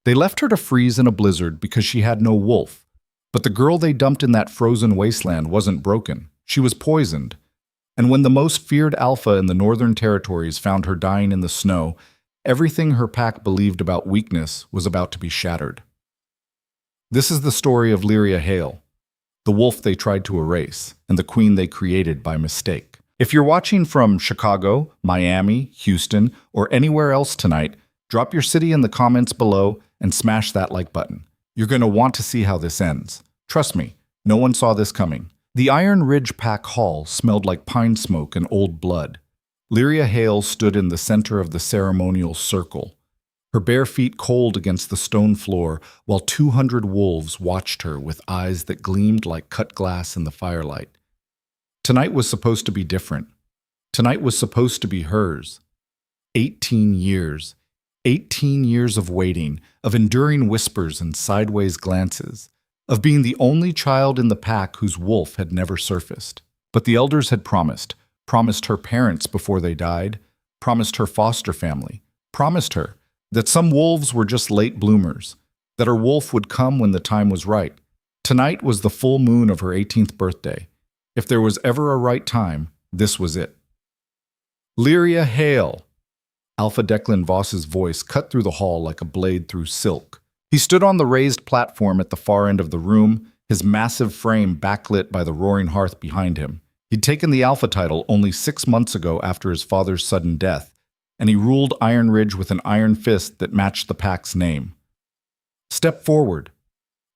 They left her to freeze in a blizzard because she had no wolf. But the girl they dumped in that frozen wasteland wasn't broken. She was poisoned. And when the most feared alpha in the Northern Territories found her dying in the snow, everything her pack believed about weakness was about to be shattered. This is the story of Lyria Hale, the wolf they tried to erase, and the queen they created by mistake. If you're watching from Chicago, Miami, Houston, or anywhere else tonight, drop your city in the comments below and smash that like button. You're going to want to see how this ends. Trust me, no one saw this coming. The Iron Ridge Pack Hall smelled like pine smoke and old blood. Lyria Hale stood in the center of the ceremonial circle, her bare feet cold against the stone floor, while 200 wolves watched her with eyes that gleamed like cut glass in the firelight. Tonight was supposed to be different. Tonight was supposed to be hers. 18 years. 18 years of waiting, of enduring whispers and sideways glances, of being the only child in the pack whose wolf had never surfaced. But the elders had promised her parents before they died, promised her foster family, promised her that some wolves were just late bloomers, that her wolf would come when the time was right. Tonight was the full moon of her 18th birthday. If there was ever a right time, this was it. Lyria Hale! Alpha Declan Voss's voice cut through the hall like a blade through silk. He stood on the raised platform at the far end of the room, his massive frame backlit by the roaring hearth behind him. He'd taken the Alpha title only 6 months ago after his father's sudden death, and he ruled Iron Ridge with an iron fist that matched the pack's name. Step forward.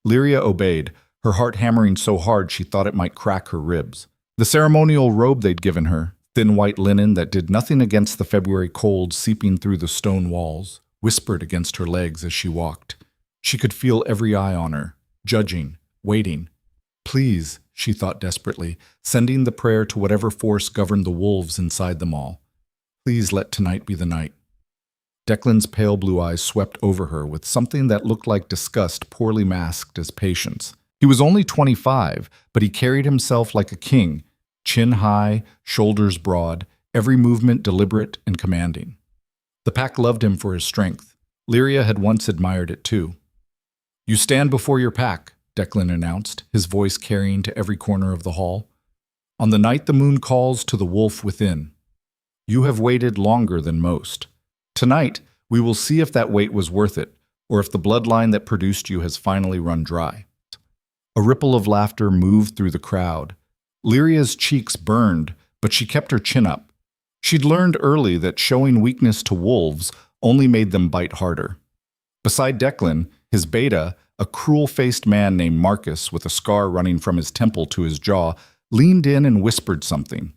Lyria obeyed, her heart hammering so hard she thought it might crack her ribs. The ceremonial robe they'd given her, thin white linen that did nothing against the February cold seeping through the stone walls, whispered against her legs as she walked. She could feel every eye on her, judging, waiting. Please, she thought desperately, sending the prayer to whatever force governed the wolves inside them all. Please let tonight be the night. Declan's pale blue eyes swept over her with something that looked like disgust poorly masked as patience. He was only 25, but he carried himself like a king, chin high, shoulders broad, every movement deliberate and commanding. The pack loved him for his strength. Lyria had once admired it too. You stand before your pack, Declan announced, his voice carrying to every corner of the hall. On the night the moon calls to the wolf within. You have waited longer than most. Tonight, we will see if that wait was worth it, or if the bloodline that produced you has finally run dry. A ripple of laughter moved through the crowd. Lyria's cheeks burned, but she kept her chin up. She'd learned early that showing weakness to wolves only made them bite harder. Beside Declan, his beta, a cruel-faced man named Marcus with a scar running from his temple to his jaw, leaned in and whispered something.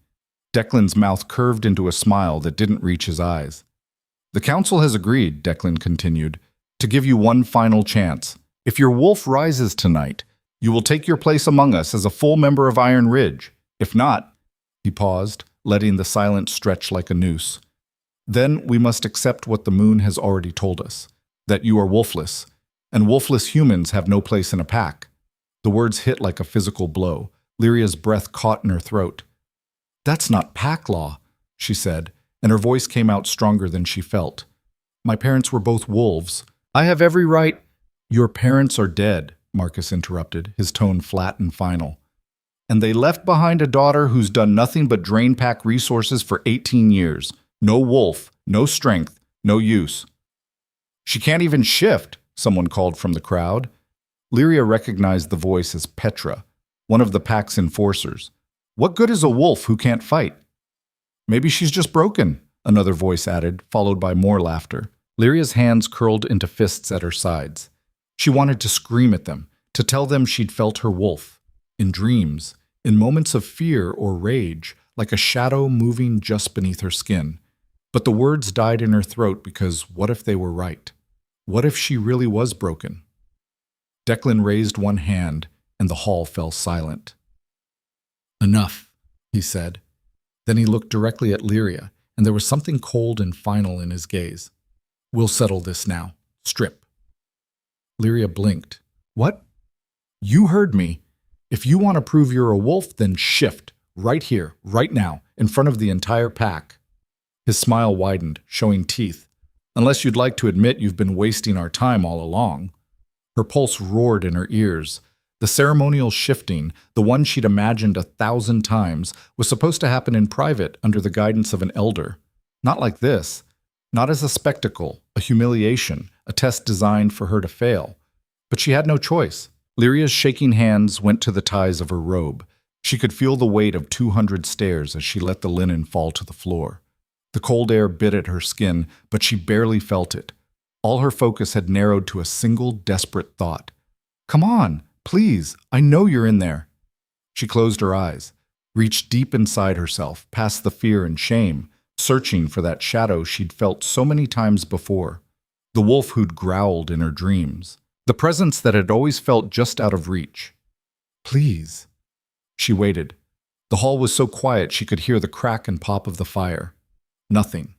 Declan's mouth curved into a smile that didn't reach his eyes. The council has agreed, Declan continued, to give you one final chance. If your wolf rises tonight, you will take your place among us as a full member of Iron Ridge. If not, he paused, letting the silence stretch like a noose. Then we must accept what the moon has already told us, that you are wolfless, and wolfless humans have no place in a pack. The words hit like a physical blow. Lyria's breath caught in her throat. That's not pack law, she said, and her voice came out stronger than she felt. My parents were both wolves. I have every right. Your parents are dead, Marcus interrupted, his tone flat and final. And they left behind a daughter who's done nothing but drain pack resources for 18 years. No wolf, no strength, no use. She can't even shift, someone called from the crowd. Lyria recognized the voice as Petra, one of the pack's enforcers. What good is a wolf who can't fight? Maybe she's just broken, another voice added, followed by more laughter. Lyria's hands curled into fists at her sides. She wanted to scream at them, to tell them she'd felt her wolf, in dreams, in moments of fear or rage, like a shadow moving just beneath her skin. But the words died in her throat because what if they were right? What if she really was broken? Declan raised one hand, and the hall fell silent. Enough, he said. Then he looked directly at Lyria, and there was something cold and final in his gaze. We'll settle this now. Strip. Lyria blinked. What? You heard me. If you want to prove you're a wolf, then shift, right here, right now, in front of the entire pack. His smile widened, showing teeth. Unless you'd like to admit you've been wasting our time all along. Her pulse roared in her ears. The ceremonial shifting, the one she'd imagined 1,000 times, was supposed to happen in private under the guidance of an elder. Not like this. Not as a spectacle, a humiliation, a test designed for her to fail. But she had no choice. Lyria's shaking hands went to the ties of her robe. She could feel the weight of 200 stairs as she let the linen fall to the floor. The cold air bit at her skin, but she barely felt it. All her focus had narrowed to a single desperate thought. Come on, please, I know you're in there. She closed her eyes, reached deep inside herself, past the fear and shame, searching for that shadow she'd felt so many times before. The wolf who'd growled in her dreams. The presence that had always felt just out of reach. Please. She waited. The hall was so quiet she could hear the crack and pop of the fire. Nothing.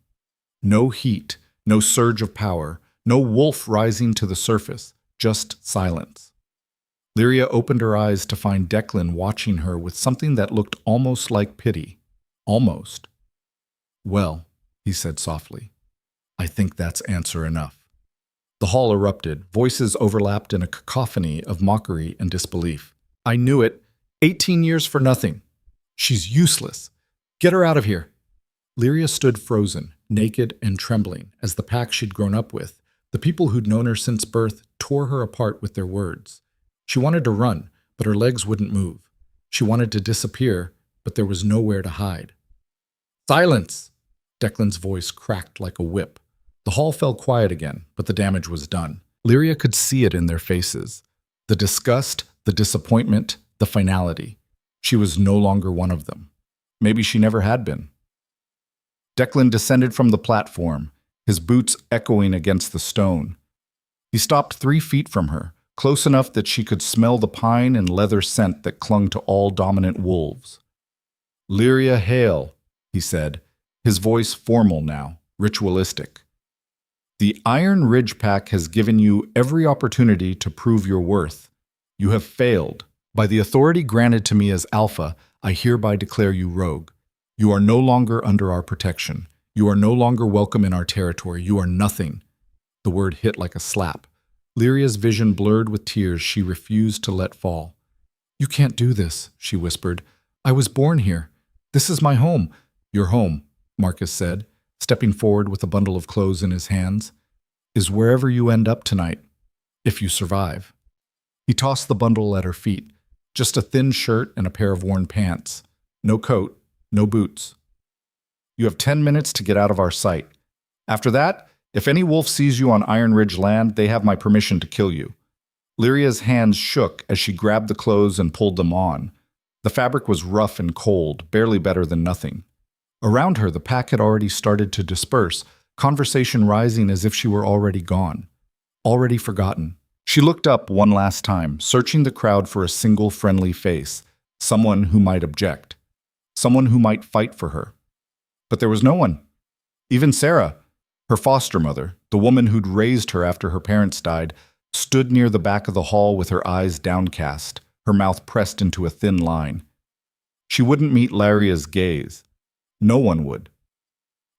No heat, no surge of power, no wolf rising to the surface, just silence. Lyria opened her eyes to find Declan watching her with something that looked almost like pity. Almost. Well, he said softly, I think that's answer enough. The hall erupted. Voices overlapped in a cacophony of mockery and disbelief. I knew it. 18 years for nothing. She's useless. Get her out of here. Lyria stood frozen, naked and trembling, as the pack she'd grown up with, the people who'd known her since birth, tore her apart with their words. She wanted to run, but her legs wouldn't move. She wanted to disappear, but there was nowhere to hide. Silence! Declan's voice cracked like a whip. The hall fell quiet again, but the damage was done. Lyria could see it in their faces. The disgust, the disappointment, the finality. She was no longer one of them. Maybe she never had been. Declan descended from the platform, his boots echoing against the stone. He stopped 3 feet from her, close enough that she could smell the pine and leather scent that clung to all dominant wolves. Lyria, hail, he said, his voice formal now, ritualistic. The Iron Ridge Pack has given you every opportunity to prove your worth. You have failed. By the authority granted to me as Alpha, I hereby declare you rogue. You are no longer under our protection. You are no longer welcome in our territory. You are nothing. The word hit like a slap. Lyria's vision blurred with tears she refused to let fall. You can't do this, she whispered. I was born here. This is my home. Your home, Marcus said, stepping forward with a bundle of clothes in his hands, is wherever you end up tonight, if you survive. He tossed the bundle at her feet, just a thin shirt and a pair of worn pants. No coat, no boots. You have 10 minutes to get out of our sight. After that, if any wolf sees you on Iron Ridge land, they have my permission to kill you. Lyria's hands shook as she grabbed the clothes and pulled them on. The fabric was rough and cold, barely better than nothing. Around her, the pack had already started to disperse, conversation rising as if she were already gone, already forgotten. She looked up one last time, searching the crowd for a single friendly face, someone who might object, someone who might fight for her. But there was no one. Even Sarah, her foster mother, the woman who'd raised her after her parents died, stood near the back of the hall with her eyes downcast, her mouth pressed into a thin line. She wouldn't meet Lyria's gaze. No one would.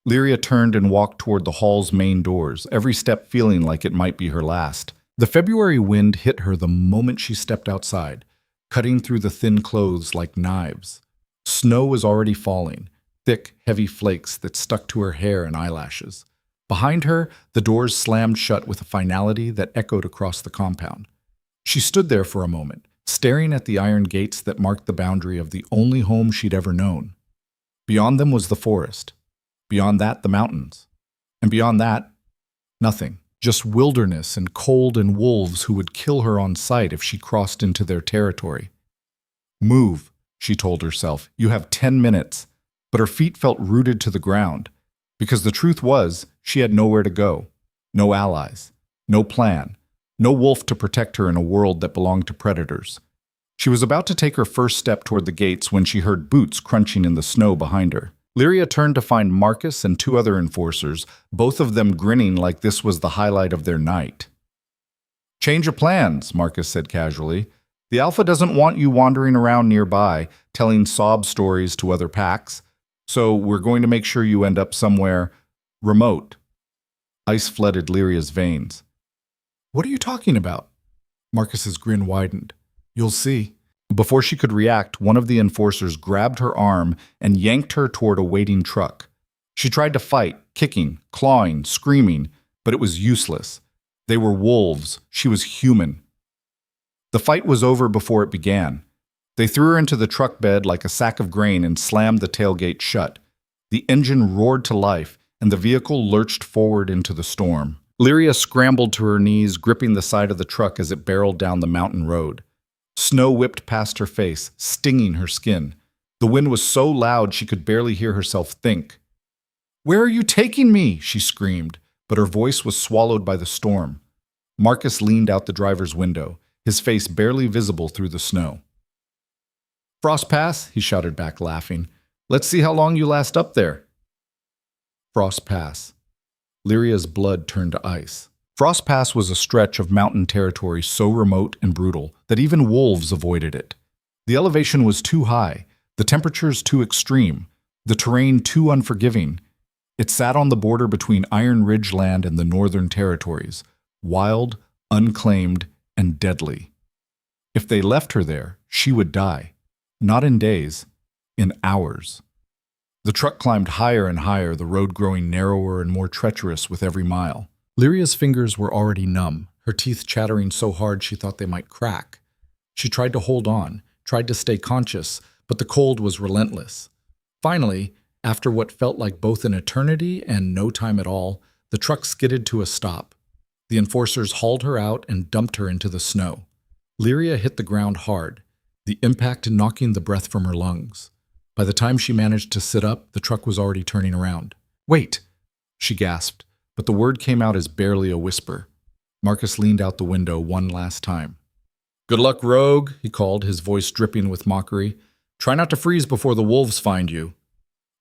Lyria turned and walked toward the hall's main doors, every step feeling like it might be her last. The February wind hit her the moment she stepped outside, cutting through the thin clothes like knives. Snow was already falling, thick, heavy flakes that stuck to her hair and eyelashes. Behind her, the doors slammed shut with a finality that echoed across the compound. She stood there for a moment, staring at the iron gates that marked the boundary of the only home she'd ever known. Beyond them was the forest. Beyond that, the mountains. And beyond that, nothing. Just wilderness and cold and wolves who would kill her on sight if she crossed into their territory. Move, she told herself. You have 10 minutes. But her feet felt rooted to the ground. Because the truth was, she had nowhere to go. No allies. No plan. No wolf to protect her in a world that belonged to predators. She was about to take her first step toward the gates when she heard boots crunching in the snow behind her. Lyria turned to find Marcus and 2 other enforcers, both of them grinning like this was the highlight of their night. Change of plans, Marcus said casually. The Alpha doesn't want you wandering around nearby, telling sob stories to other packs, so we're going to make sure you end up somewhere remote. Ice flooded Lyria's veins. "What are you talking about?" Marcus's grin widened. "You'll see." Before she could react, one of the enforcers grabbed her arm and yanked her toward a waiting truck. She tried to fight, kicking, clawing, screaming, but it was useless. They were wolves. She was human. The fight was over before it began. They threw her into the truck bed like a sack of grain and slammed the tailgate shut. The engine roared to life, and the vehicle lurched forward into the storm. Lyria scrambled to her knees, gripping the side of the truck as it barreled down the mountain road. Snow whipped past her face, stinging her skin. The wind was so loud she could barely hear herself think. "Where are you taking me?" she screamed, but her voice was swallowed by the storm. Marcus leaned out the driver's window, his face barely visible through the snow. "Frost Pass," he shouted back, laughing. "Let's see how long you last up there." Frost Pass. Lyria's blood turned to ice. Frost Pass was a stretch of mountain territory so remote and brutal that even wolves avoided it. The elevation was too high, the temperatures too extreme, the terrain too unforgiving. It sat on the border between Iron Ridge land and the Northern Territories, wild, unclaimed, and deadly. If they left her there, she would die. Not in days, in hours. The truck climbed higher and higher, the road growing narrower and more treacherous with every mile. Lyria's fingers were already numb, her teeth chattering so hard she thought they might crack. She tried to hold on, tried to stay conscious, but the cold was relentless. Finally, after what felt like both an eternity and no time at all, the truck skidded to a stop. The enforcers hauled her out and dumped her into the snow. Lyria hit the ground hard, the impact knocking the breath from her lungs. By the time she managed to sit up, the truck was already turning around. "Wait!" she gasped, but the word came out as barely a whisper. Marcus leaned out the window one last time. "Good luck, rogue," he called, his voice dripping with mockery. "Try not to freeze before the wolves find you."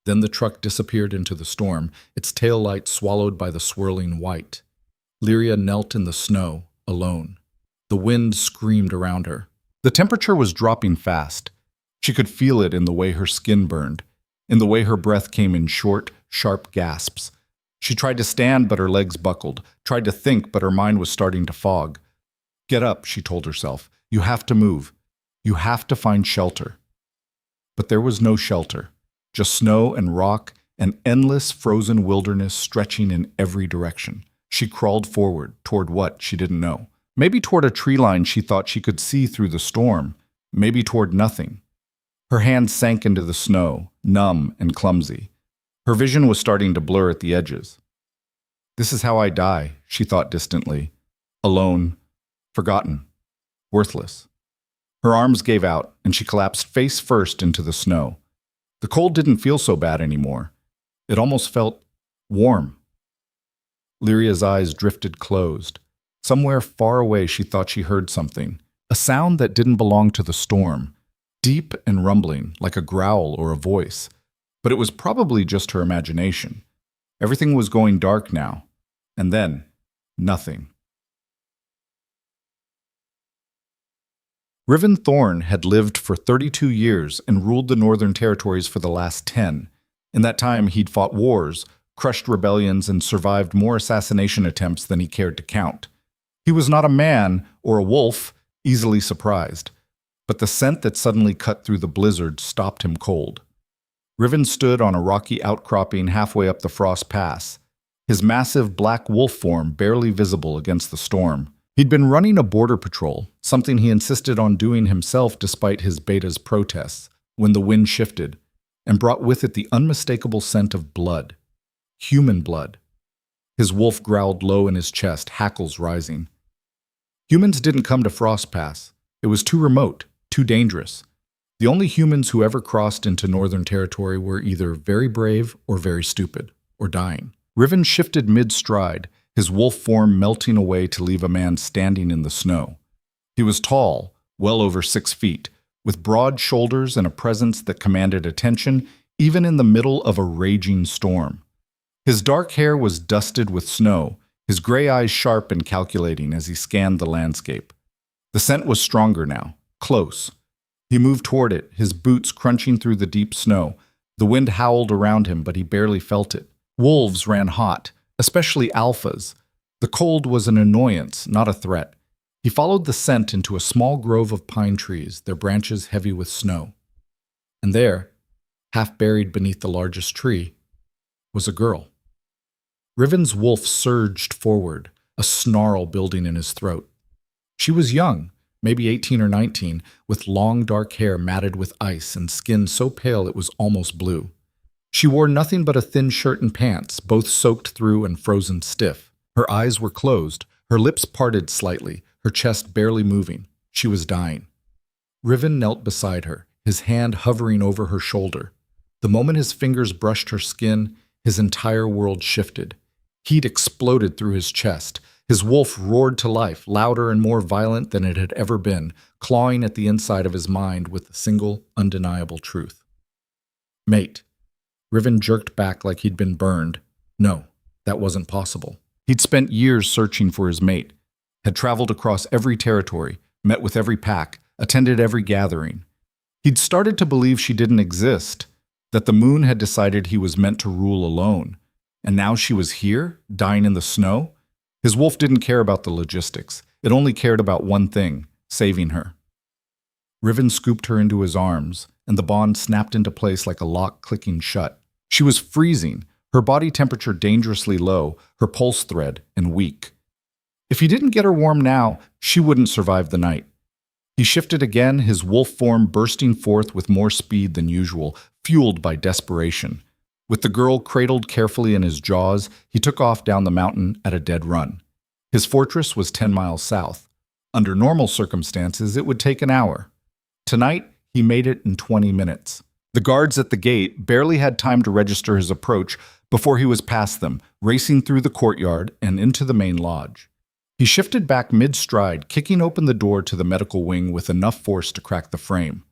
Then the truck disappeared into the storm, its taillight swallowed by the swirling white. Lyria knelt in the snow, alone. The wind screamed around her. The temperature was dropping fast. She could feel it in the way her skin burned, in the way her breath came in short, sharp gasps. She tried to stand, but her legs buckled, tried to think, but her mind was starting to fog. "Get up," she told herself. "You have to move. You have to find shelter." But there was no shelter, just snow and rock, an endless frozen wilderness stretching in every direction. She crawled forward, toward what she didn't know. Maybe toward a tree line she thought she could see through the storm, maybe toward nothing. Her hands sank into the snow, numb and clumsy. Her vision was starting to blur at the edges. "This is how I die," she thought distantly. Alone, forgotten, worthless. Her arms gave out, and she collapsed face first into the snow. The cold didn't feel so bad anymore. It almost felt warm. Lyria's eyes drifted closed. Somewhere far away she thought she heard something, a sound that didn't belong to the storm, deep and rumbling, like a growl or a voice. But it was probably just her imagination. Everything was going dark now. And then, nothing. Riven Thorn had lived for 32 years and ruled the Northern Territories for the last 10. In that time, he'd fought wars, crushed rebellions, and survived more assassination attempts than he cared to count. He was not a man or a wolf, easily surprised. But the scent that suddenly cut through the blizzard stopped him cold. Riven stood on a rocky outcropping halfway up the Frost Pass, his massive black wolf form barely visible against the storm. He'd been running a border patrol, something he insisted on doing himself despite his beta's protests, when the wind shifted, and brought with it the unmistakable scent of blood. Human blood. His wolf growled low in his chest, hackles rising. Humans didn't come to Frost Pass. It was too remote, too dangerous. The only humans who ever crossed into Northern Territory were either very brave or very stupid, or dying. Riven shifted mid-stride, his wolf form melting away to leave a man standing in the snow. He was tall, well over 6 feet, with broad shoulders and a presence that commanded attention even in the middle of a raging storm. His dark hair was dusted with snow, his gray eyes sharp and calculating as he scanned the landscape. The scent was stronger now, close. He moved toward it, his boots crunching through the deep snow. The wind howled around him, but he barely felt it. Wolves ran hot, especially alphas. The cold was an annoyance, not a threat. He followed the scent into a small grove of pine trees, their branches heavy with snow. And there, half buried beneath the largest tree, was a girl. Riven's wolf surged forward, a snarl building in his throat. She was young, maybe 18 or 19, with long dark hair matted with ice and skin so pale it was almost blue. She wore nothing but a thin shirt and pants, both soaked through and frozen stiff. Her eyes were closed, her lips parted slightly, her chest barely moving. She was dying. Riven knelt beside her, his hand hovering over her shoulder. The moment his fingers brushed her skin, his entire world shifted. Heat exploded through his chest. His wolf roared to life, louder and more violent than it had ever been, clawing at the inside of his mind with a single, undeniable truth. Mate. Riven jerked back like he'd been burned. No, that wasn't possible. He'd spent years searching for his mate, had traveled across every territory, met with every pack, attended every gathering. He'd started to believe she didn't exist, that the moon had decided he was meant to rule alone. And now she was here, dying in the snow? His wolf didn't care about the logistics. It only cared about one thing, saving her. Riven scooped her into his arms, and the bond snapped into place like a lock clicking shut. She was freezing, her body temperature dangerously low, her pulse thread and weak. If he didn't get her warm now, she wouldn't survive the night. He shifted again, his wolf form bursting forth with more speed than usual, fueled by desperation. With the girl cradled carefully in his jaws, he took off down the mountain at a dead run. His fortress was 10 miles south. Under normal circumstances, it would take an hour. Tonight, he made it in 20 minutes. The guards at the gate barely had time to register his approach before he was past them, racing through the courtyard and into the main lodge. He shifted back mid-stride, kicking open the door to the medical wing with enough force to crack the frame.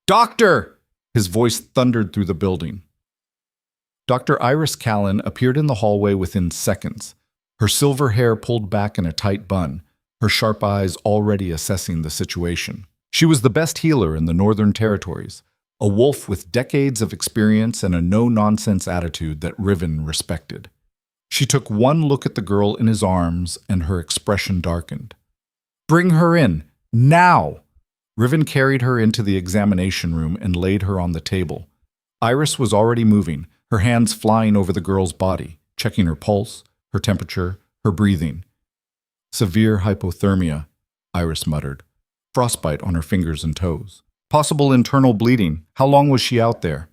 "Doctor!" His voice thundered through the building. Dr. Iris Callan appeared in the hallway within seconds, her silver hair pulled back in a tight bun, her sharp eyes already assessing the situation. She was the best healer in the Northern Territories, a wolf with decades of experience and a no-nonsense attitude that Riven respected. She took one look at the girl in his arms, and her expression darkened. "Bring her in, now!" Riven carried her into the examination room and laid her on the table. Iris was already moving, her hands flying over the girl's body, checking her pulse, her temperature, her breathing. "Severe hypothermia," Iris muttered. "Frostbite on her fingers and toes. Possible internal bleeding. How long was she out there?"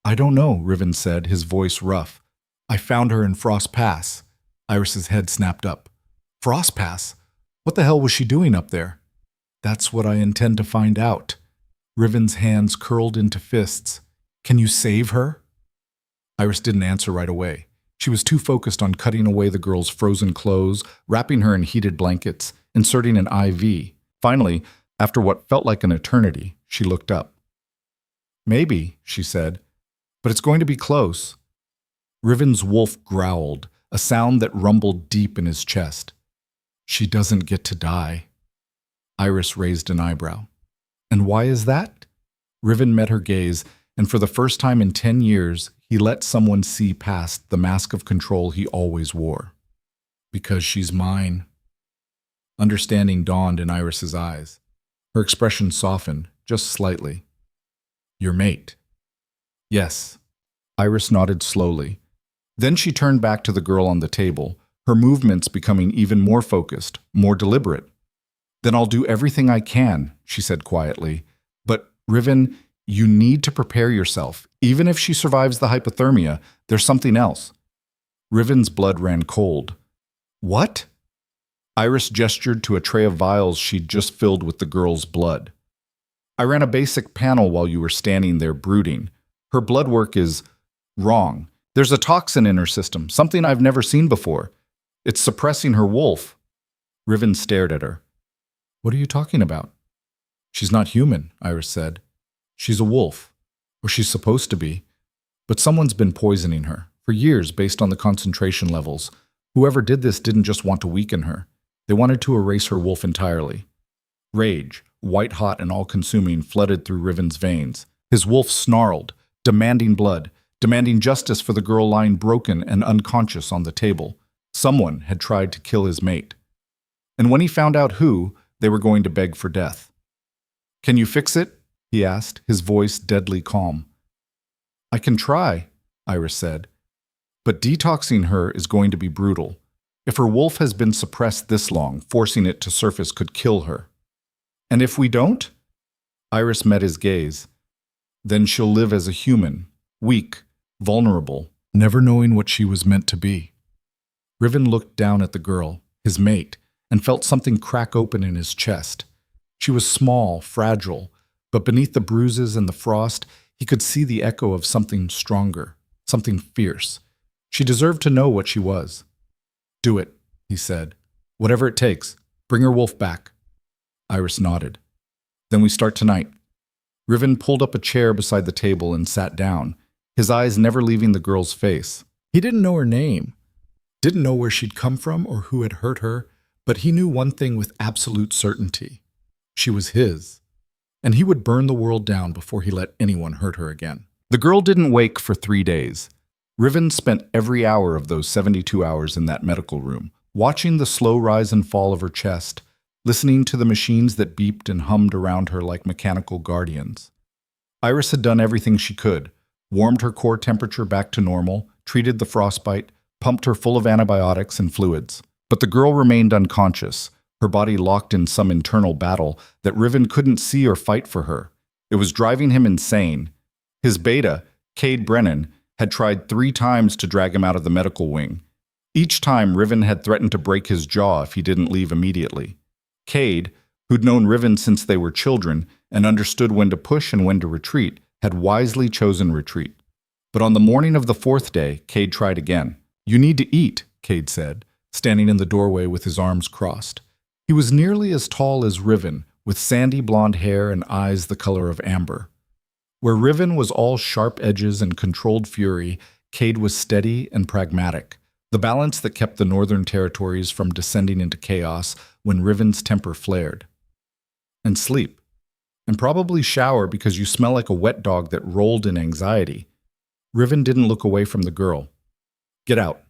"I don't know," Riven said, his voice rough. "I found her in Frost Pass." Iris's head snapped up. "Frost Pass? What the hell was she doing up there?" "That's what I intend to find out." Riven's hands curled into fists. "Can you save her?" Iris didn't answer right away. She was too focused on cutting away the girl's frozen clothes, wrapping her in heated blankets, inserting an IV. Finally, after what felt like an eternity, she looked up. "Maybe," she said, "but it's going to be close." Riven's wolf growled, a sound that rumbled deep in his chest. "She doesn't get to die." Iris raised an eyebrow. "And why is that?" Riven met her gaze, and for the first time in 10 years, he let someone see past the mask of control he always wore. "Because she's mine." Understanding dawned in Iris's eyes. Her expression softened, just slightly. "Your mate?" "Yes." Iris nodded slowly. Then she turned back to the girl on the table, her movements becoming even more focused, more deliberate. "Then I'll do everything I can," she said quietly. "But, Riven, you need to prepare yourself. Even if she survives the hypothermia, there's something else." Riven's blood ran cold. "What?" Iris gestured to a tray of vials she'd just filled with the girl's blood. "I ran a basic panel while you were standing there brooding. Her blood work is wrong. There's a toxin in her system, something I've never seen before. It's suppressing her wolf." Riven stared at her. "What are you talking about?" "She's not human," Iris said. "She's a wolf. Or she's supposed to be. But someone's been poisoning her, for years based on the concentration levels. Whoever did this didn't just want to weaken her. They wanted to erase her wolf entirely." Rage, white-hot and all-consuming, flooded through Riven's veins. His wolf snarled, demanding blood, demanding justice for the girl lying broken and unconscious on the table. Someone had tried to kill his mate. And when he found out who, they were going to beg for death. "Can you fix it?" he asked, his voice deadly calm. "I can try," Iris said. "But detoxing her is going to be brutal. If her wolf has been suppressed this long, forcing it to surface could kill her. And if we don't?" Iris met his gaze. "Then she'll live as a human, weak, vulnerable, never knowing what she was meant to be." Riven looked down at the girl, his mate, and felt something crack open in his chest. She was small, fragile, but beneath the bruises and the frost, he could see the echo of something stronger, something fierce. She deserved to know what she was. "Do it," he said. "Whatever it takes. Bring her wolf back." Iris nodded. "Then we start tonight." Riven pulled up a chair beside the table and sat down, his eyes never leaving the girl's face. He didn't know her name, didn't know where she'd come from or who had hurt her, but he knew one thing with absolute certainty. She was his, and he would burn the world down before he let anyone hurt her again. The girl didn't wake for 3 days. Riven spent every hour of those 72 hours in that medical room, watching the slow rise and fall of her chest, listening to the machines that beeped and hummed around her like mechanical guardians. Iris had done everything she could, warmed her core temperature back to normal, treated the frostbite, pumped her full of antibiotics and fluids. But the girl remained unconscious, her body locked in some internal battle that Riven couldn't see or fight for her. It was driving him insane. His beta, Cade Brennan, had tried 3 times to drag him out of the medical wing. Each time, Riven had threatened to break his jaw if he didn't leave immediately. Cade, who'd known Riven since they were children and understood when to push and when to retreat, had wisely chosen retreat. But on the morning of the 4th day, Cade tried again. "You need to eat," Cade said, standing in the doorway with his arms crossed. He was nearly as tall as Riven, with sandy blonde hair and eyes the color of amber. Where Riven was all sharp edges and controlled fury, Cade was steady and pragmatic, the balance that kept the Northern Territories from descending into chaos when Riven's temper flared. "And sleep. And probably shower because you smell like a wet dog that rolled in anxiety." Riven didn't look away from the girl. "Get out."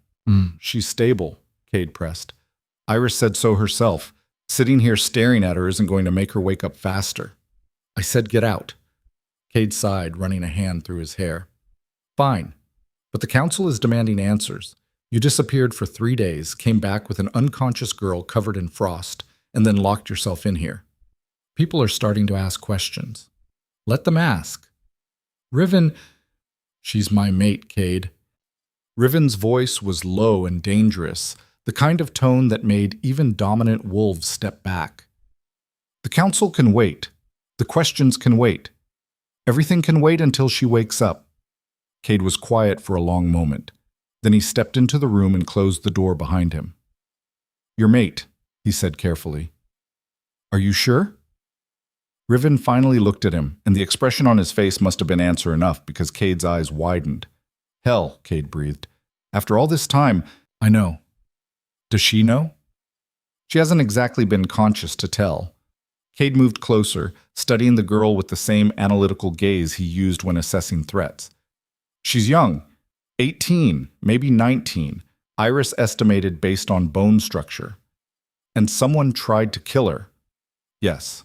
"She's stable," Cade pressed. "Iris said so herself. Sitting here staring at her isn't going to make her wake up faster." "I said get out." Cade sighed, running a hand through his hair. "Fine. But the council is demanding answers. You disappeared for 3 days, came back with an unconscious girl covered in frost, and then locked yourself in here. People are starting to ask questions. Let them ask." "Riven..." "She's my mate, Cade." Riven's voice was low and dangerous, the kind of tone that made even dominant wolves step back. "The council can wait. The questions can wait. Everything can wait until she wakes up." Cade was quiet for a long moment. Then he stepped into the room and closed the door behind him. "Your mate," he said carefully. "Are you sure?" Riven finally looked at him, and the expression on his face must have been answer enough because Cade's eyes widened. "Hell," Cade breathed. "After all this time, I know." "Does she know?" "She hasn't exactly been conscious to tell." Cade moved closer, studying the girl with the same analytical gaze he used when assessing threats. "She's young. 18, maybe 19, Iris estimated based on bone structure. And someone tried to kill her. Yes.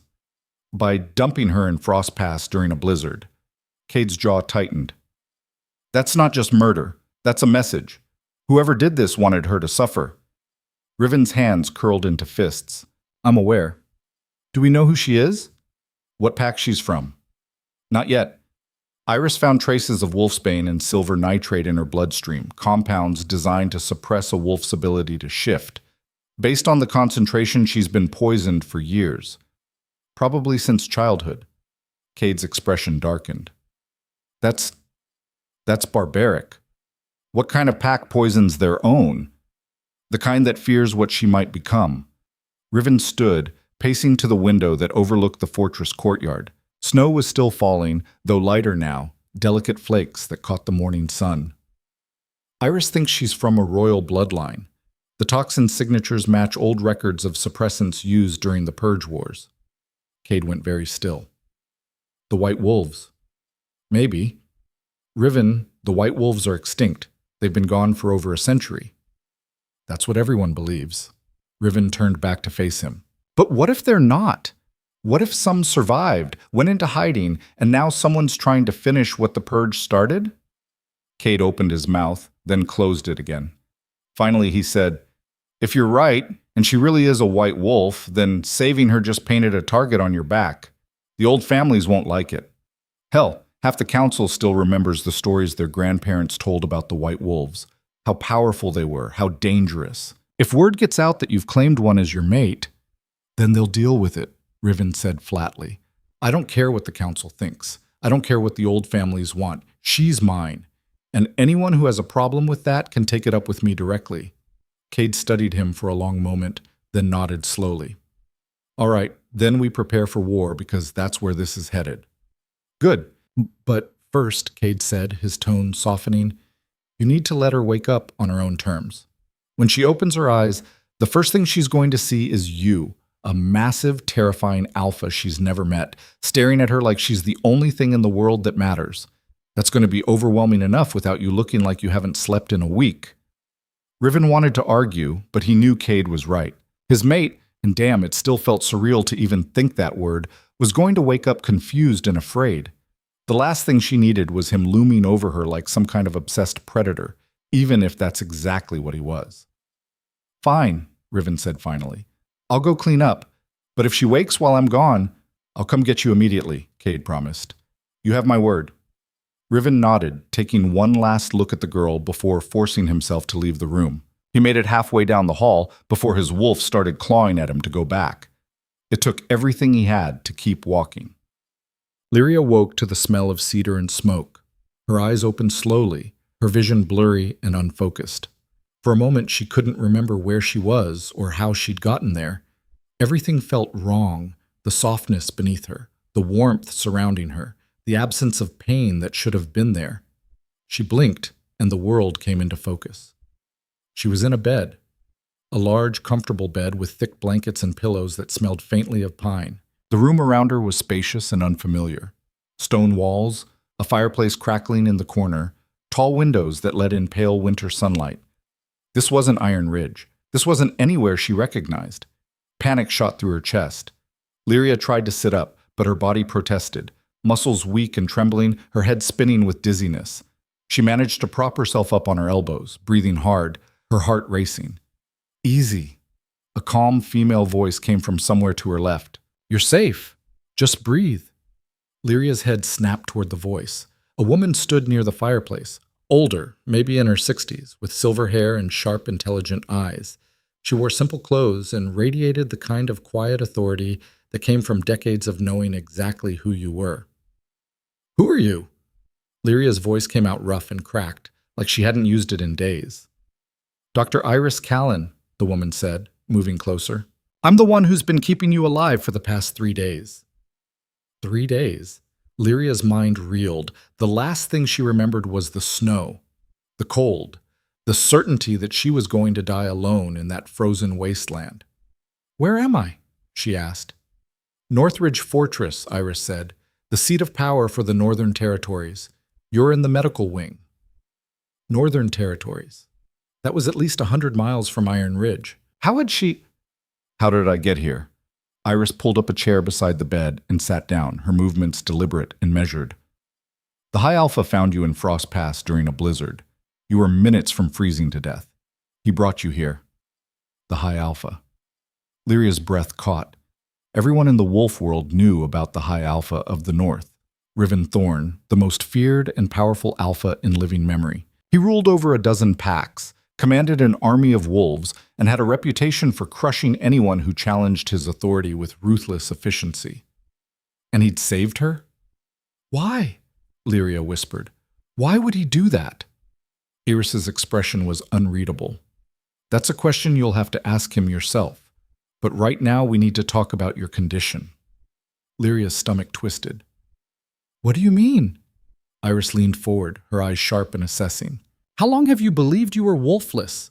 By dumping her in Frost Pass during a blizzard." Cade's jaw tightened. "That's not just murder. That's a message. Whoever did this wanted her to suffer." Riven's hands curled into fists. "I'm aware. Do we know who she is? What pack she's from?" "Not yet. Iris found traces of wolfsbane and silver nitrate in her bloodstream, compounds designed to suppress a wolf's ability to shift. Based on the concentration, she's been poisoned for years. Probably since childhood." Cade's expression darkened. That's barbaric. What kind of pack poisons their own? The kind that fears what she might become." Riven stood, pacing to the window that overlooked the fortress courtyard. Snow was still falling, though lighter now, delicate flakes that caught the morning sun. "Iris thinks she's from a royal bloodline. The toxin signatures match old records of suppressants used during the Purge Wars." Cade went very still. "The White Wolves?" "Maybe." Riven, The white wolves are extinct. They've been gone for over a century. That's what everyone believes. Riven turned back to face him. But what if they're not? What if some survived, went into hiding, and now someone's trying to finish what the purge started? Cade opened his mouth, then closed it again. Finally, he said, "If you're right, and she really is a white wolf, then saving her just painted a target on your back. The old families won't like it. Hell, half the council still remembers the stories their grandparents told about the white wolves, how powerful they were, how dangerous. If word gets out that you've claimed one as your mate, then they'll deal with it," Riven said flatly. "I don't care what the council thinks. I don't care what the old families want. She's mine. And anyone who has a problem with that can take it up with me directly." Cade studied him for a long moment, then nodded slowly. "All right, then we prepare for war because that's where this is headed." "Good. But first," Cade said, his tone softening, "you need to let her wake up on her own terms. When she opens her eyes, the first thing she's going to see is you, a massive, terrifying alpha she's never met, staring at her like she's the only thing in the world that matters. That's going to be overwhelming enough without you looking like you haven't slept in a week." Riven wanted to argue, but he knew Cade was right. His mate, and damn, it still felt surreal to even think that word, was going to wake up confused and afraid. The last thing she needed was him looming over her like some kind of obsessed predator, even if that's exactly what he was. "Fine," Riven said finally. "I'll go clean up, but if she wakes while I'm gone, I'll come get you immediately," Cade promised. "You have my word." Riven nodded, taking one last look at the girl before forcing himself to leave the room. He made it halfway down the hall before his wolf started clawing at him to go back. It took everything he had to keep walking. Lyria woke to the smell of cedar and smoke. Her eyes opened slowly, her vision blurry and unfocused. For a moment, she couldn't remember where she was or how she'd gotten there. Everything felt wrong, the softness beneath her, the warmth surrounding her, the absence of pain that should have been there. She blinked, and the world came into focus. She was in a bed, a large, comfortable bed with thick blankets and pillows that smelled faintly of pine. The room around her was spacious and unfamiliar. Stone walls, a fireplace crackling in the corner, tall windows that let in pale winter sunlight. This wasn't Iron Ridge. This wasn't anywhere she recognized. Panic shot through her chest. Lyria tried to sit up, but her body protested. Muscles weak and trembling, her head spinning with dizziness. She managed to prop herself up on her elbows, breathing hard, her heart racing. "Easy." A calm female voice came from somewhere to her left. "You're safe. Just breathe." Lyria's head snapped toward the voice. A woman stood near the fireplace, older, maybe in her 60s, with silver hair and sharp, intelligent eyes. She wore simple clothes and radiated the kind of quiet authority that came from decades of knowing exactly who you were. "Who are you?" Lyria's voice came out rough and cracked, like she hadn't used it in days. "Dr. Iris Callan," the woman said, moving closer. "I'm the one who's been keeping you alive for the past 3 days." 3 days? Lyria's mind reeled. The last thing she remembered was the snow, the cold, the certainty that she was going to die alone in that frozen wasteland. "Where am I?" she asked. "Northridge Fortress," Iris said, "the seat of power for the Northern Territories. You're in the medical wing." Northern Territories. That was at least 100 miles from Iron Ridge. How had she... "How did I get here?" Iris pulled up a chair beside the bed and sat down, her movements deliberate and measured. "The High Alpha found you in Frost Pass during a blizzard. You were minutes from freezing to death. He brought you here." The High Alpha. Lyria's breath caught. Everyone in the wolf world knew about the High Alpha of the North, Riven Thorn, the most feared and powerful alpha in living memory. He ruled over a dozen packs, commanded an army of wolves, and had a reputation for crushing anyone who challenged his authority with ruthless efficiency. And he'd saved her? "Why?" Lyria whispered. "Why would he do that?" Iris's expression was unreadable. "That's a question you'll have to ask him yourself. But right now we need to talk about your condition." Lyria's stomach twisted. "What do you mean?" Iris leaned forward, her eyes sharp and assessing. "How long have you believed you were wolfless?"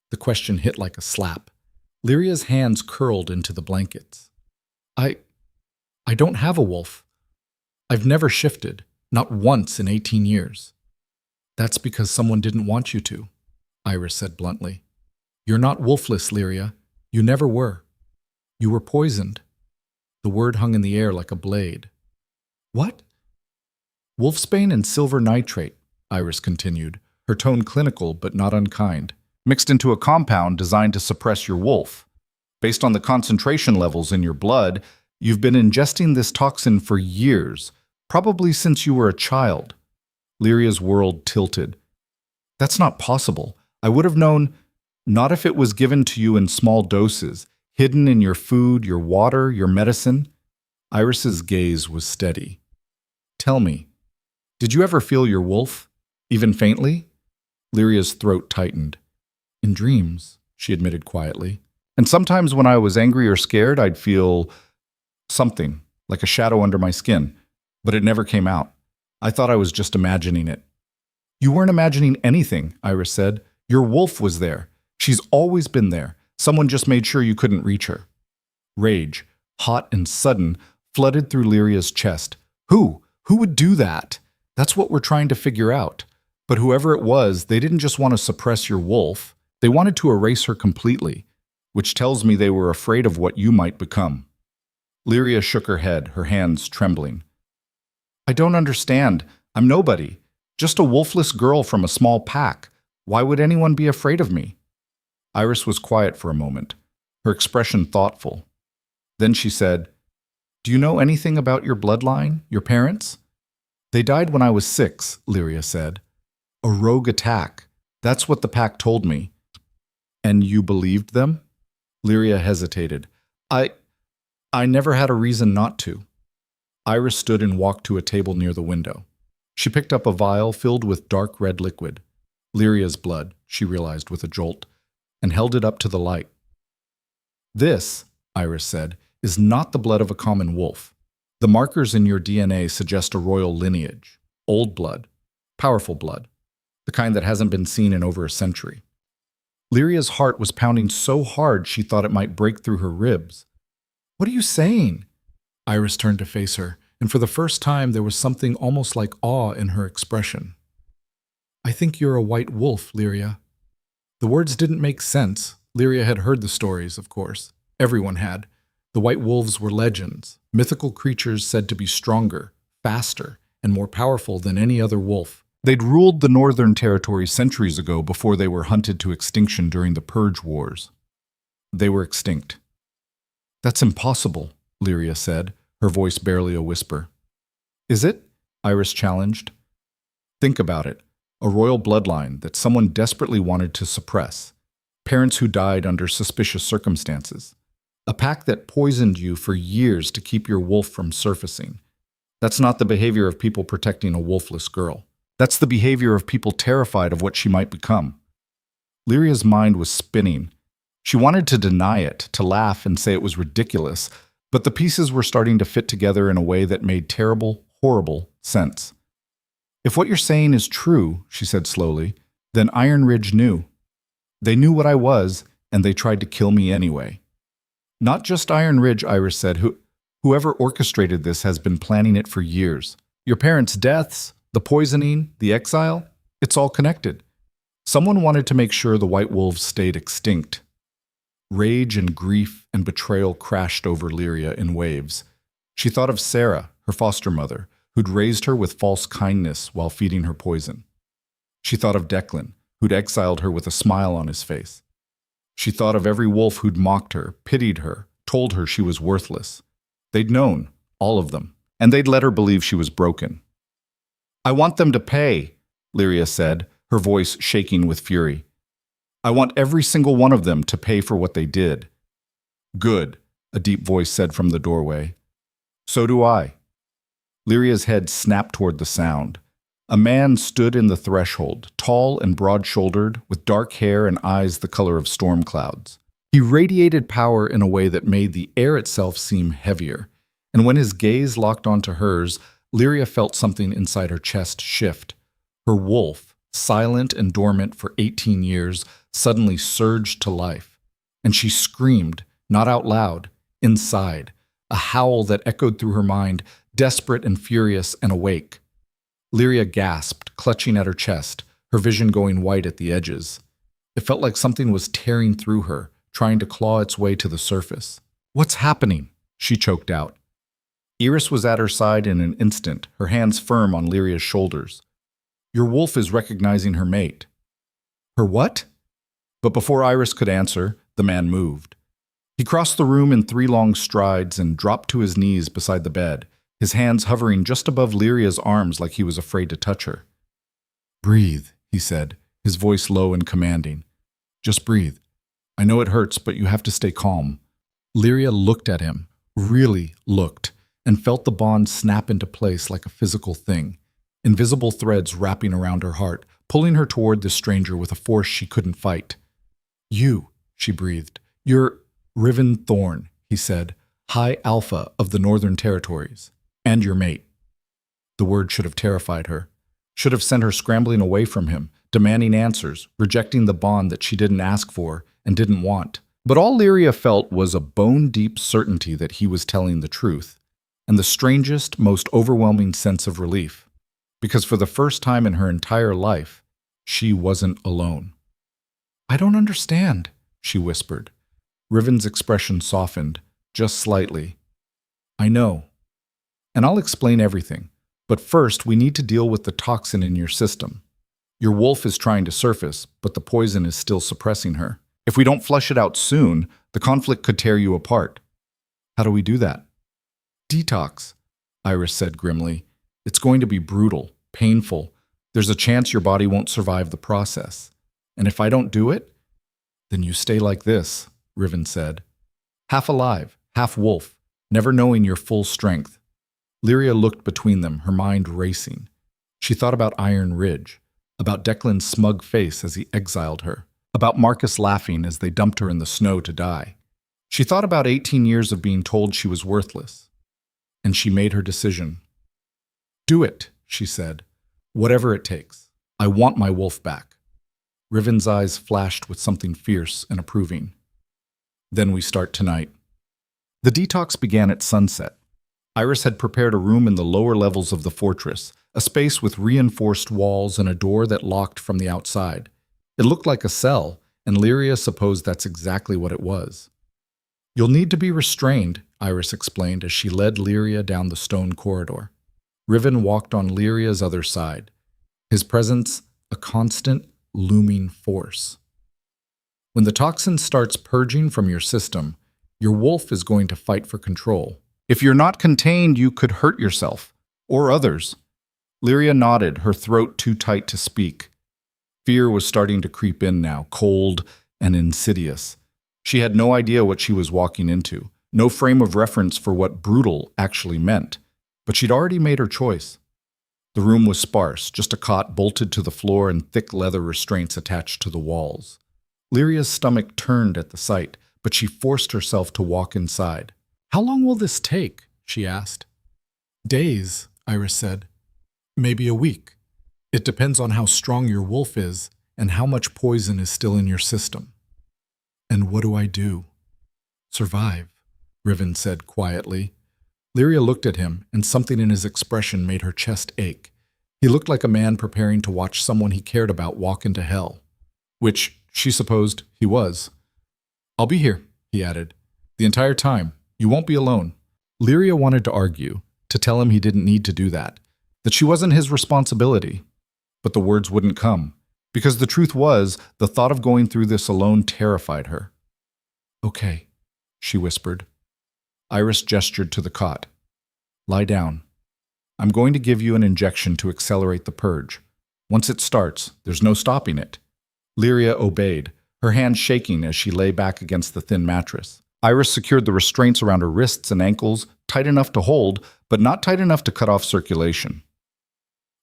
The question hit like a slap. Lyria's hands curled into the blankets. I don't have a wolf. I've never shifted, not once in 18 years. That's because someone didn't want you to, Iris said bluntly. You're not wolfless, Lyria. You never were. You were poisoned. The word hung in the air like a blade. What? Wolfsbane and silver nitrate, Iris continued, her tone clinical but not unkind, mixed into a compound designed to suppress your wolf. Based on the concentration levels in your blood, you've been ingesting this toxin for years, probably since you were a child. Lyria's world tilted. That's not possible. I would have known, not if it was given to you in small doses, hidden in your food, your water, your medicine. Iris's gaze was steady. Tell me, did you ever feel your wolf, even faintly? Lyria's throat tightened. In dreams, she admitted quietly. And sometimes when I was angry or scared, I'd feel something, like a shadow under my skin, but it never came out. I thought I was just imagining it. You weren't imagining anything, Iris said. Your wolf was there. She's always been there. Someone just made sure you couldn't reach her. Rage, hot and sudden, flooded through Lyria's chest. Who? Who would do that? That's what we're trying to figure out. But whoever it was, they didn't just want to suppress your wolf. They wanted to erase her completely, which tells me they were afraid of what you might become. Lyria shook her head, her hands trembling. I don't understand. I'm nobody. Just a wolfless girl from a small pack. Why would anyone be afraid of me? Iris was quiet for a moment, her expression thoughtful. Then she said, Do you know anything about your bloodline, your parents? They died when I was 6, Lyria said. A rogue attack. That's what the pack told me. And you believed them? Lyria hesitated. I never had a reason not to. Iris stood and walked to a table near the window. She picked up a vial filled with dark red liquid. Lyria's blood, she realized with a jolt, and held it up to the light. This, Iris said, is not the blood of a common wolf. The markers in your DNA suggest a royal lineage, old blood, powerful blood, the kind that hasn't been seen in over a century. Lyria's heart was pounding so hard she thought it might break through her ribs. What are you saying? Iris turned to face her, and for the first time there was something almost like awe in her expression. I think you're a white wolf, Lyria. The words didn't make sense. Lyria had heard the stories, of course. Everyone had. The white wolves were legends, mythical creatures said to be stronger, faster, and more powerful than any other wolf. They'd ruled the Northern Territory centuries ago before they were hunted to extinction during the Purge Wars. They were extinct. That's impossible, Lyria said, her voice barely a whisper. Is it? Iris challenged. Think about it. A royal bloodline that someone desperately wanted to suppress. Parents who died under suspicious circumstances. A pack that poisoned you for years to keep your wolf from surfacing. That's not the behavior of people protecting a wolfless girl. That's the behavior of people terrified of what she might become. Lyria's mind was spinning. She wanted to deny it, to laugh and say it was ridiculous, but the pieces were starting to fit together in a way that made terrible, horrible sense. If what you're saying is true, she said slowly, then Iron Ridge knew. They knew what I was, and they tried to kill me anyway. Not just Iron Ridge, Iris said. Whoever orchestrated this has been planning it for years. Your parents' deaths, the poisoning, the exile, it's all connected. Someone wanted to make sure the white wolves stayed extinct. Rage and grief and betrayal crashed over Lyria in waves. She thought of Sarah, her foster mother, who'd raised her with false kindness while feeding her poison. She thought of Declan, who'd exiled her with a smile on his face. She thought of every wolf who'd mocked her, pitied her, told her she was worthless. They'd known, all of them, and they'd let her believe she was broken. I want them to pay, Lyria said, her voice shaking with fury. I want every single one of them to pay for what they did. Good, a deep voice said from the doorway. So do I. Lyria's head snapped toward the sound. A man stood in the threshold, tall and broad-shouldered, with dark hair and eyes the color of storm clouds. He radiated power in a way that made the air itself seem heavier, and when his gaze locked onto hers, Lyria felt something inside her chest shift. Her wolf, silent and dormant for 18 years, suddenly surged to life, and she screamed, not out loud, inside, a howl that echoed through her mind, desperate and furious and awake. Lyria gasped, clutching at her chest, her vision going white at the edges. It felt like something was tearing through her, trying to claw its way to the surface. "What's happening?" she choked out. Iris was at her side in an instant, her hands firm on Lyria's shoulders. "Your wolf is recognizing her mate." "Her what?" But before Iris could answer, the man moved. He crossed the room in 3 long strides and dropped to his knees beside the bed, his hands hovering just above Lyria's arms like he was afraid to touch her. "Breathe," he said, his voice low and commanding. "Just breathe. I know it hurts, but you have to stay calm." Lyria looked at him, really looked, and felt the bond snap into place like a physical thing, invisible threads wrapping around her heart, pulling her toward this stranger with a force she couldn't fight. "You," she breathed. "You're Riven Thorn," he said, "High Alpha of the Northern Territories, and your mate." The word should have terrified her, should have sent her scrambling away from him, demanding answers, rejecting the bond that she didn't ask for and didn't want. But all Lyria felt was a bone-deep certainty that he was telling the truth, and the strangest, most overwhelming sense of relief, because for the first time in her entire life, she wasn't alone. "I don't understand," she whispered. Riven's expression softened, just slightly. "I know. And I'll explain everything. But first, we need to deal with the toxin in your system. Your wolf is trying to surface, but the poison is still suppressing her. If we don't flush it out soon, the conflict could tear you apart." "How do we do that?" "Detox," Iris said grimly. "It's going to be brutal, painful. There's a chance your body won't survive the process. And if I don't do it, then you stay like this," Riven said. "Half alive, half wolf, never knowing your full strength." Lyria looked between them, her mind racing. She thought about Iron Ridge, about Declan's smug face as he exiled her, about Marcus laughing as they dumped her in the snow to die. She thought about 18 years of being told she was worthless. And she made her decision. "Do it," she said. "Whatever it takes. I want my wolf back." Riven's eyes flashed with something fierce and approving. "Then we start tonight." The detox began at sunset. Iris had prepared a room in the lower levels of the fortress, a space with reinforced walls and a door that locked from the outside. It looked like a cell, and Lyria supposed that's exactly what it was. "You'll need to be restrained," Iris explained as she led Lyria down the stone corridor. Riven walked on Lyria's other side, his presence a constant, looming force. "When the toxin starts purging from your system, your wolf is going to fight for control. If you're not contained, you could hurt yourself, or others." Lyria nodded, her throat too tight to speak. Fear was starting to creep in now, cold and insidious. She had no idea what she was walking into, no frame of reference for what brutal actually meant, but she'd already made her choice. The room was sparse, just a cot bolted to the floor and thick leather restraints attached to the walls. Lyria's stomach turned at the sight, but she forced herself to walk inside. "How long will this take?" she asked. "Days," Iris said. "Maybe a week. It depends on how strong your wolf is and how much poison is still in your system." "And what do I do?" "Survive," Riven said quietly. Lyria looked at him, and something in his expression made her chest ache. He looked like a man preparing to watch someone he cared about walk into hell. Which, she supposed, he was. "I'll be here," he added. "The entire time. You won't be alone." Lyria wanted to argue, to tell him he didn't need to do that she wasn't his responsibility. But the words wouldn't come, because the truth was, the thought of going through this alone terrified her. "Okay," she whispered. Iris gestured to the cot. "Lie down. I'm going to give you an injection to accelerate the purge. Once it starts, there's no stopping it." Lyria obeyed, her hands shaking as she lay back against the thin mattress. Iris secured the restraints around her wrists and ankles, tight enough to hold, but not tight enough to cut off circulation.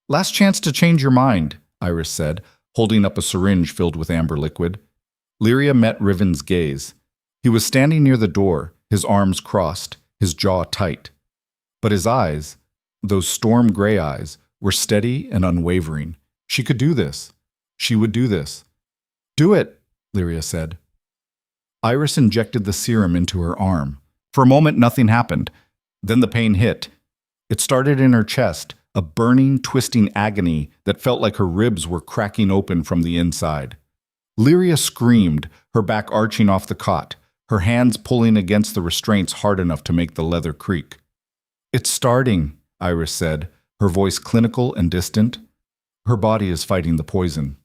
"Last chance to change your mind," Iris said, holding up a syringe filled with amber liquid. Lyria met Riven's gaze. He was standing near the door, his arms crossed, his jaw tight. But his eyes, those storm gray eyes, were steady and unwavering. She could do this. She would do this. "Do it," Lyria said. Iris injected the serum into her arm. For a moment, nothing happened. Then the pain hit. It started in her chest, a burning, twisting agony that felt like her ribs were cracking open from the inside. Lyria screamed, her back arching off the cot, her hands pulling against the restraints hard enough to make the leather creak. "It's starting," Iris said, her voice clinical and distant. "Her body is fighting the poison."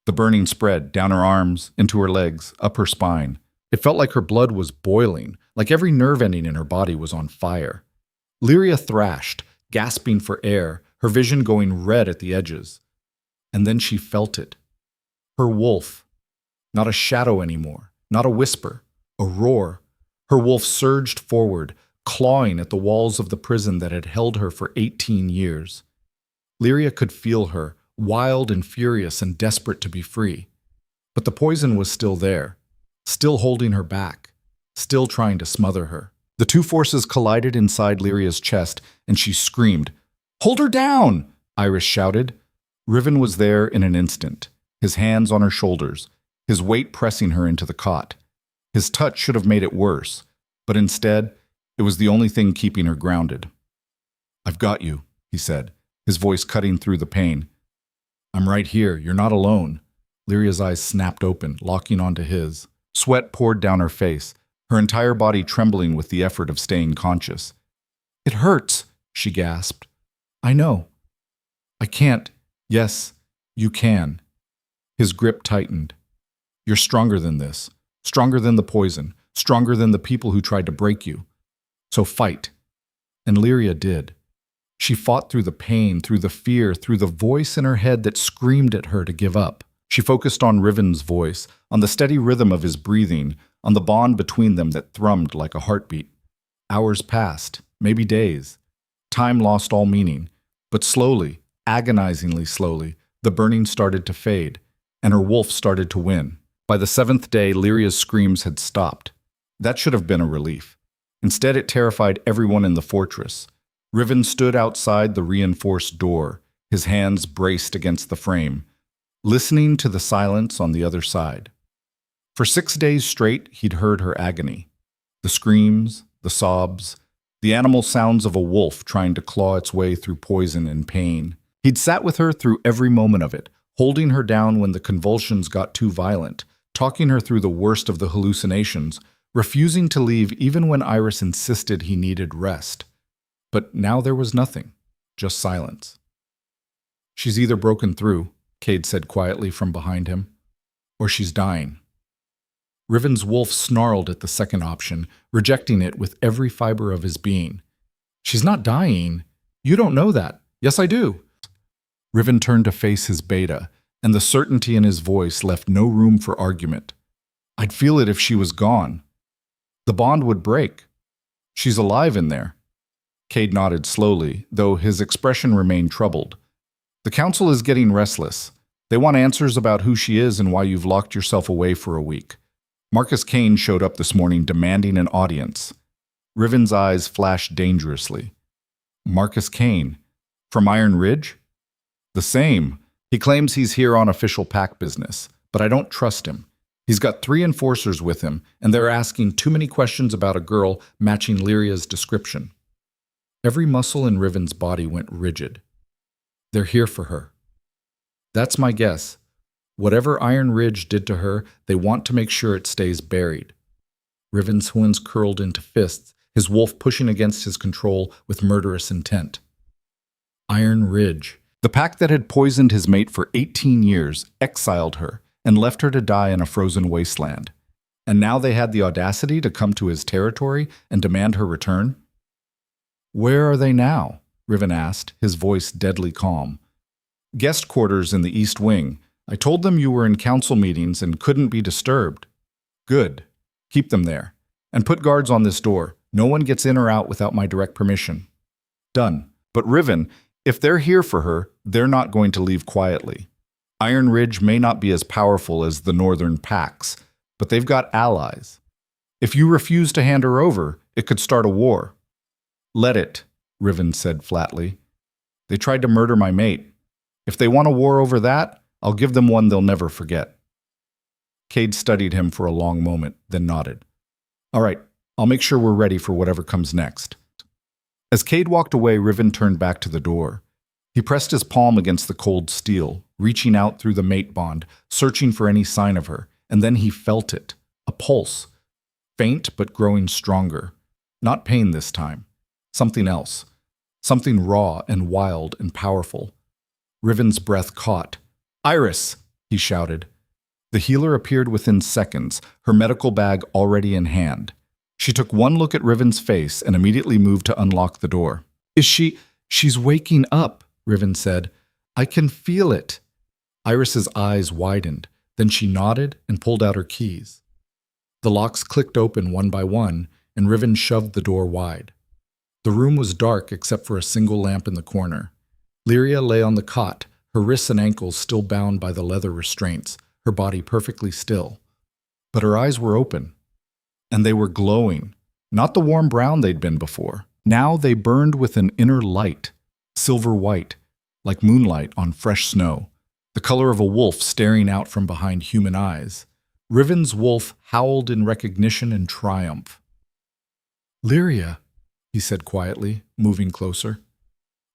The burning spread down her arms, into her legs, up her spine. It felt like her blood was boiling, like every nerve ending in her body was on fire. Lyria thrashed, gasping for air, her vision going red at the edges. And then she felt it. Her wolf. Not a shadow anymore, not a whisper, a roar. Her wolf surged forward, clawing at the walls of the prison that had held her for 18 years. Lyria could feel her, wild and furious and desperate to be free. But the poison was still there, still holding her back, still trying to smother her. The two forces collided inside Lyria's chest, and she screamed. "Hold her down!" Iris shouted. Riven was there in an instant, his hands on her shoulders, his weight pressing her into the cot. His touch should have made it worse, but instead, it was the only thing keeping her grounded. "I've got you," he said, his voice cutting through the pain. "I'm right here. You're not alone." Lyria's eyes snapped open, locking onto his. Sweat poured down her face, her entire body trembling with the effort of staying conscious. "It hurts," she gasped. "I know." "I can't." "Yes, you can." His grip tightened. "You're stronger than this. Stronger than the poison. Stronger than the people who tried to break you. So fight." And Lyria did. She fought through the pain, through the fear, through the voice in her head that screamed at her to give up. She focused on Riven's voice, on the steady rhythm of his breathing, on the bond between them that thrummed like a heartbeat. Hours passed, maybe days. Time lost all meaning. But slowly, agonizingly slowly, the burning started to fade, and her wolf started to win. By the 7th day, Lyria's screams had stopped. That should have been a relief. Instead, it terrified everyone in the fortress. Riven stood outside the reinforced door, his hands braced against the frame, listening to the silence on the other side. For 6 days straight, he'd heard her agony. The screams, the sobs, the animal sounds of a wolf trying to claw its way through poison and pain. He'd sat with her through every moment of it, holding her down when the convulsions got too violent, talking her through the worst of the hallucinations, refusing to leave even when Iris insisted he needed rest. But now there was nothing, just silence. "She's either broken through," Cade said quietly from behind him, "or she's dying." Riven's wolf snarled at the second option, rejecting it with every fiber of his being. "She's not dying. You don't know that." "Yes, I do." Riven turned to face his beta, and the certainty in his voice left no room for argument. "I'd feel it if she was gone. The bond would break. She's alive in there." Cade nodded slowly, though his expression remained troubled. "The council is getting restless. They want answers about who she is and why you've locked yourself away for a week. Marcus Kane showed up this morning demanding an audience." Riven's eyes flashed dangerously. "Marcus Kane? From Iron Ridge?" "The same. He claims he's here on official pack business, but I don't trust him. He's got 3 enforcers with him, and they're asking too many questions about a girl matching Lyria's description." Every muscle in Riven's body went rigid. "They're here for her." "That's my guess. Whatever Iron Ridge did to her, they want to make sure it stays buried." Riven's horns curled into fists, his wolf pushing against his control with murderous intent. Iron Ridge. The pack that had poisoned his mate for 18 years exiled her and left her to die in a frozen wasteland. And now they had the audacity to come to his territory and demand her return? "Where are they now?" Riven asked, his voice deadly calm. "Guest quarters in the East Wing. I told them you were in council meetings and couldn't be disturbed." "Good. Keep them there. And put guards on this door. No one gets in or out without my direct permission." "Done. But Riven, if they're here for her, they're not going to leave quietly. Iron Ridge may not be as powerful as the Northern Packs, but they've got allies. If you refuse to hand her over, it could start a war." "Let it," Riven said flatly. "They tried to murder my mate. If they want a war over that, I'll give them one they'll never forget." Cade studied him for a long moment, then nodded. "All right, I'll make sure we're ready for whatever comes next." As Cade walked away, Riven turned back to the door. He pressed his palm against the cold steel, reaching out through the mate bond, searching for any sign of her, and then he felt it. A pulse. Faint but growing stronger. Not pain this time. Something else. Something raw and wild and powerful. Riven's breath caught. "Iris!" he shouted. The healer appeared within seconds, her medical bag already in hand. She took one look at Riven's face and immediately moved to unlock the door. She's waking up," Riven said. "I can feel it." Iris's eyes widened. Then she nodded and pulled out her keys. The locks clicked open one by one, and Riven shoved the door wide. The room was dark except for a single lamp in the corner. Lyria lay on the cot, her wrists and ankles still bound by the leather restraints, her body perfectly still. But her eyes were open, and they were glowing, not the warm brown they'd been before. Now they burned with an inner light, silver white, like moonlight on fresh snow, the color of a wolf staring out from behind human eyes. Riven's wolf howled in recognition and triumph. "Lyria," he said quietly, moving closer.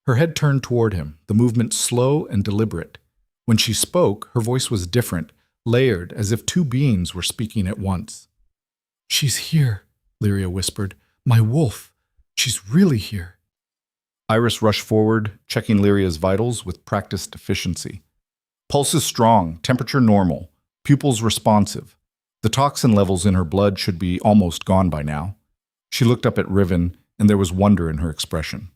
Her head turned toward him, the movement slow and deliberate. When she spoke, her voice was different, layered, as if two beings were speaking at once. "She's here," Lyria whispered. "My wolf. She's really here." Iris rushed forward, checking Lyria's vitals with practiced efficiency. Pulse is strong, temperature normal, pupils responsive. The toxin levels in her blood should be almost gone by now. She looked up at Riven, and there was wonder in her expression.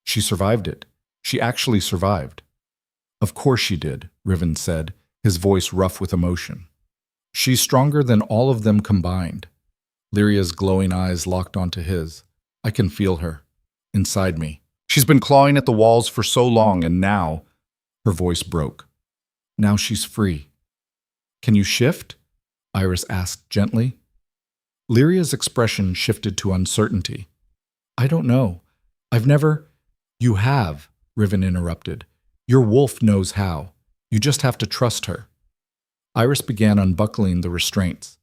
She survived it. She actually survived. "Of course she did," Riven said, his voice rough with emotion. "She's stronger than all of them combined." Lyria's glowing eyes locked onto his. "I can feel her. Inside me. She's been clawing at the walls for so long, and now—" Her voice broke. "Now she's free." "Can you shift?" Iris asked gently. Lyria's expression shifted to uncertainty. "I don't know. I've never—" "You have," Riven interrupted. "Your wolf knows how. You just have to trust her." Iris began unbuckling the restraints.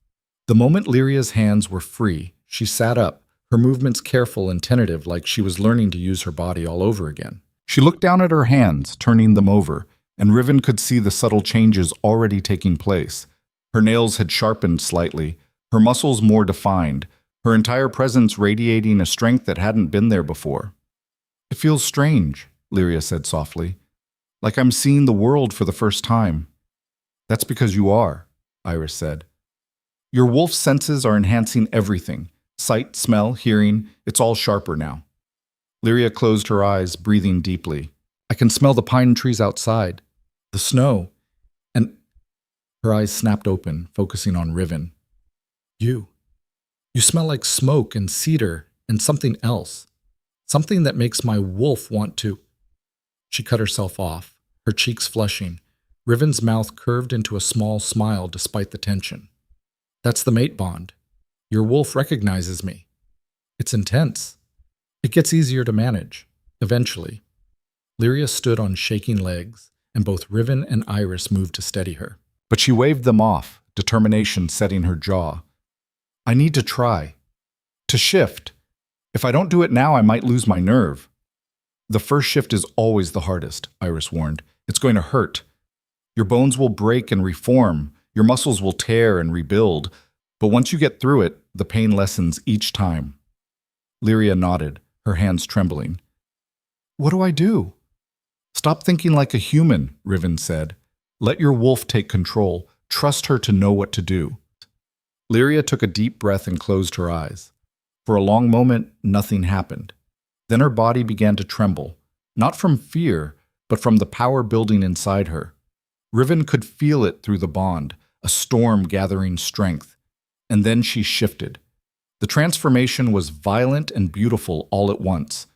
The moment Lyria's hands were free, she sat up, her movements careful and tentative like she was learning to use her body all over again. She looked down at her hands, turning them over, and Riven could see the subtle changes already taking place. Her nails had sharpened slightly, her muscles more defined, her entire presence radiating a strength that hadn't been there before. "It feels strange," Lyria said softly. "Like I'm seeing the world for the first time." "That's because you are," Iris said. "Your wolf's senses are enhancing everything. Sight, smell, hearing, it's all sharper now." Lyria closed her eyes, breathing deeply. "I can smell the pine trees outside, the snow, and—" Her eyes snapped open, focusing on Riven. "You. You smell like smoke and cedar and something else. Something that makes my wolf want to—" She cut herself off, her cheeks flushing. Riven's mouth curved into a small smile despite the tension. "That's the mate bond. Your wolf recognizes me. It's intense. It gets easier to manage, eventually." Lyria stood on shaking legs, and both Riven and Iris moved to steady her. But she waved them off, determination setting her jaw. "I need to try. To shift. If I don't do it now, I might lose my nerve." "The first shift is always the hardest," Iris warned. "It's going to hurt. Your bones will break and reform. Your muscles will tear and rebuild. But once you get through it, the pain lessens each time." Lyria nodded, her hands trembling. "What do I do?" "Stop thinking like a human," Riven said. "Let your wolf take control. Trust her to know what to do." Lyria took a deep breath and closed her eyes. For a long moment, nothing happened. Then her body began to tremble, not from fear, but from the power building inside her. Riven could feel it through the bond, a storm gathering strength. And then she shifted. The transformation was violent and beautiful all at once.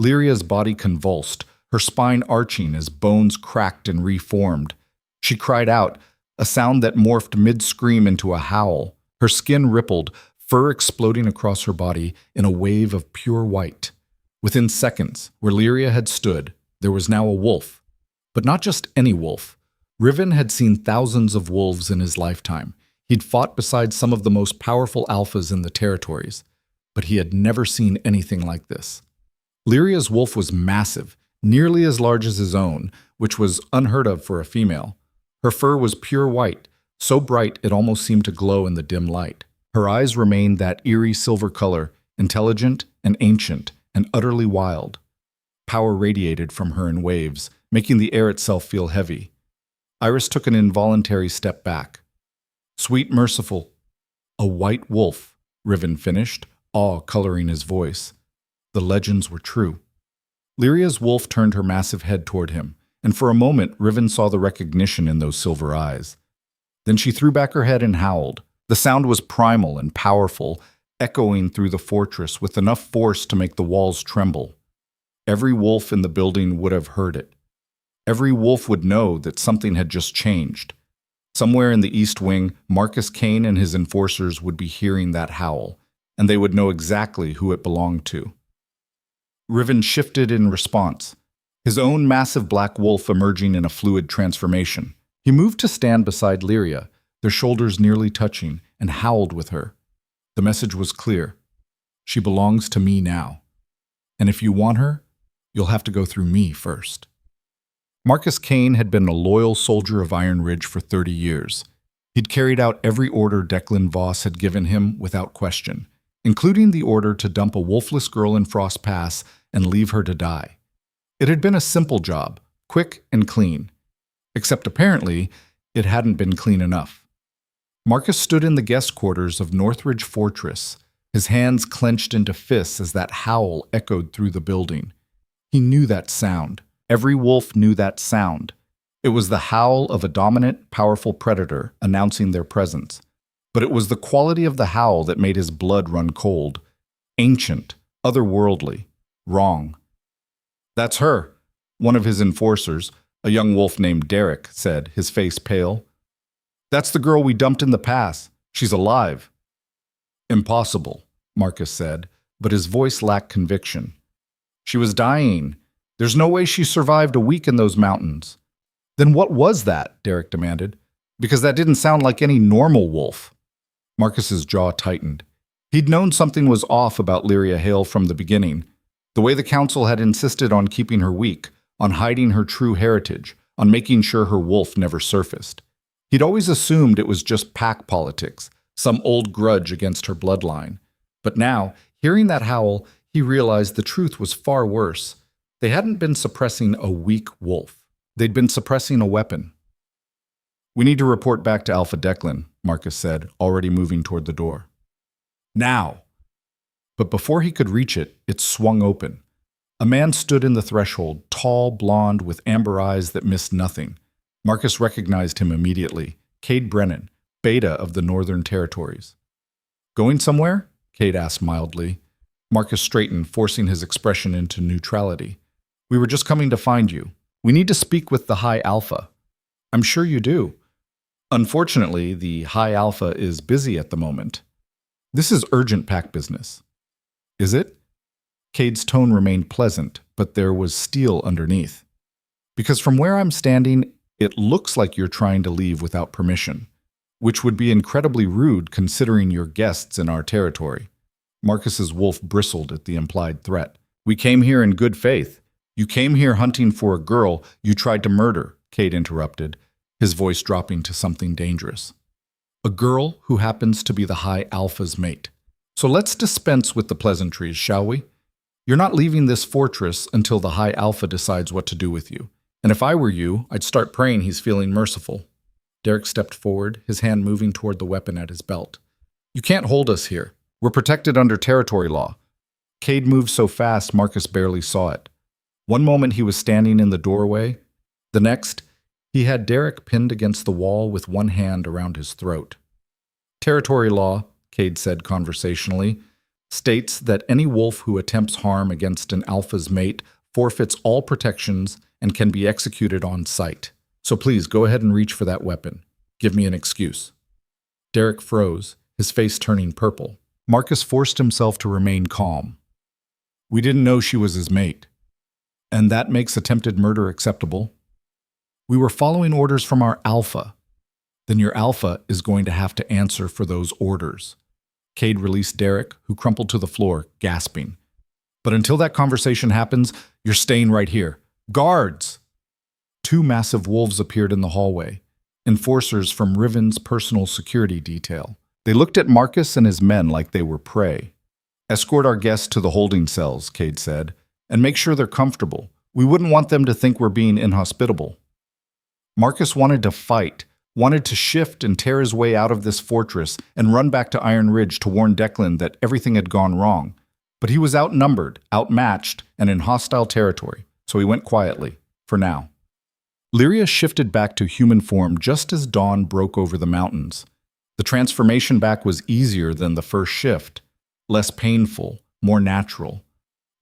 Lyria's body convulsed, her spine arching as bones cracked and reformed. She cried out, a sound that morphed mid-scream into a howl. Her skin rippled, fur exploding across her body in a wave of pure white. Within seconds, where Lyria had stood, there was now a wolf. But not just any wolf. Riven had seen thousands of wolves in his lifetime. He'd fought beside some of the most powerful alphas in the territories, but he had never seen anything like this. Lyria's wolf was massive, nearly as large as his own, which was unheard of for a female. Her fur was pure white, so bright it almost seemed to glow in the dim light. Her eyes remained that eerie silver color, intelligent and ancient and utterly wild. Power radiated from her in waves, making the air itself feel heavy. Iris took an involuntary step back. "Sweet merciful, a white wolf," Riven finished, awe coloring his voice. The legends were true. Lyria's wolf turned her massive head toward him, and for a moment Riven saw the recognition in those silver eyes. Then she threw back her head and howled. The sound was primal and powerful, echoing through the fortress with enough force to make the walls tremble. Every wolf in the building would have heard it. Every wolf would know that something had just changed. Somewhere in the East Wing, Marcus Kane and his enforcers would be hearing that howl, and they would know exactly who it belonged to. Riven shifted in response, his own massive black wolf emerging in a fluid transformation. He moved to stand beside Lyria, their shoulders nearly touching, and howled with her. The message was clear. She belongs to me now. And if you want her, you'll have to go through me first. Marcus Kane had been a loyal soldier of Iron Ridge for 30 years. He'd carried out every order Declan Voss had given him without question, including the order to dump a wolfless girl in Frost Pass and leave her to die. It had been a simple job, quick and clean. Except apparently, it hadn't been clean enough. Marcus stood in the guest quarters of Northridge Fortress, his hands clenched into fists as that howl echoed through the building. He knew that sound. Every wolf knew that sound. It was the howl of a dominant, powerful predator announcing their presence. But it was the quality of the howl that made his blood run cold. Ancient, otherworldly, wrong. "That's her," one of his enforcers, a young wolf named Derek, said, his face pale. "That's the girl we dumped in the pass. She's alive." "Impossible," Marcus said, but his voice lacked conviction. "She was dying. There's no way she survived a week in those mountains." "Then what was that?" Derek demanded. "Because that didn't sound like any normal wolf." Marcus's jaw tightened. He'd known something was off about Lyria Hale from the beginning. The way the council had insisted on keeping her weak, on hiding her true heritage, on making sure her wolf never surfaced. He'd always assumed it was just pack politics, some old grudge against her bloodline. But now, hearing that howl, he realized the truth was far worse. They hadn't been suppressing a weak wolf. They'd been suppressing a weapon. "We need to report back to Alpha Declan," Marcus said, already moving toward the door. "Now!" But before he could reach it, it swung open. A man stood in the threshold, tall, blonde, with amber eyes that missed nothing. Marcus recognized him immediately. Cade Brennan, Beta of the Northern Territories. "Going somewhere?" Cade asked mildly. Marcus straightened, forcing his expression into neutrality. "We were just coming to find you. We need to speak with the High Alpha." "I'm sure you do." "Unfortunately, the High Alpha is busy at the moment." "This is urgent pack business." "Is it?" Cade's tone remained pleasant, but there was steel underneath. "Because from where I'm standing, it looks like you're trying to leave without permission, which would be incredibly rude considering you're guests in our territory." Marcus's wolf bristled at the implied threat. "We came here in good faith. You came here hunting for a girl you tried to murder," Cade interrupted, his voice dropping to something dangerous. "A girl who happens to be the High Alpha's mate. So let's dispense with the pleasantries, shall we? You're not leaving this fortress until the High Alpha decides what to do with you. And if I were you, I'd start praying he's feeling merciful." Derek stepped forward, his hand moving toward the weapon at his belt. "You can't hold us here. We're protected under territory law." Cade moved so fast Marcus barely saw it. One moment he was standing in the doorway. The next, he had Derek pinned against the wall with one hand around his throat. "Territory law," Cade said conversationally, "states that any wolf who attempts harm against an alpha's mate forfeits all protections and can be executed on sight. So please go ahead and reach for that weapon. Give me an excuse." Derek froze, his face turning purple. Marcus forced himself to remain calm. "We didn't know she was his mate. And that makes attempted murder acceptable. We were following orders from our alpha. Then your alpha is going to have to answer for those orders." Cade released Derek, who crumpled to the floor, gasping. "But until that conversation happens, you're staying right here. Guards! Two massive wolves appeared in the hallway, enforcers from Riven's personal security detail. They looked at Marcus and his men like they were prey. Escort our guests to the holding cells, Cade said, and make sure they're comfortable. We wouldn't want them to think we're being inhospitable. Marcus wanted to fight, wanted to shift and tear his way out of this fortress and run back to Iron Ridge to warn Declan that everything had gone wrong. But he was outnumbered, outmatched, and in hostile territory, so he went quietly, for now. Lyria shifted back to human form just as dawn broke over the mountains. The transformation back was easier than the first shift, less painful, more natural.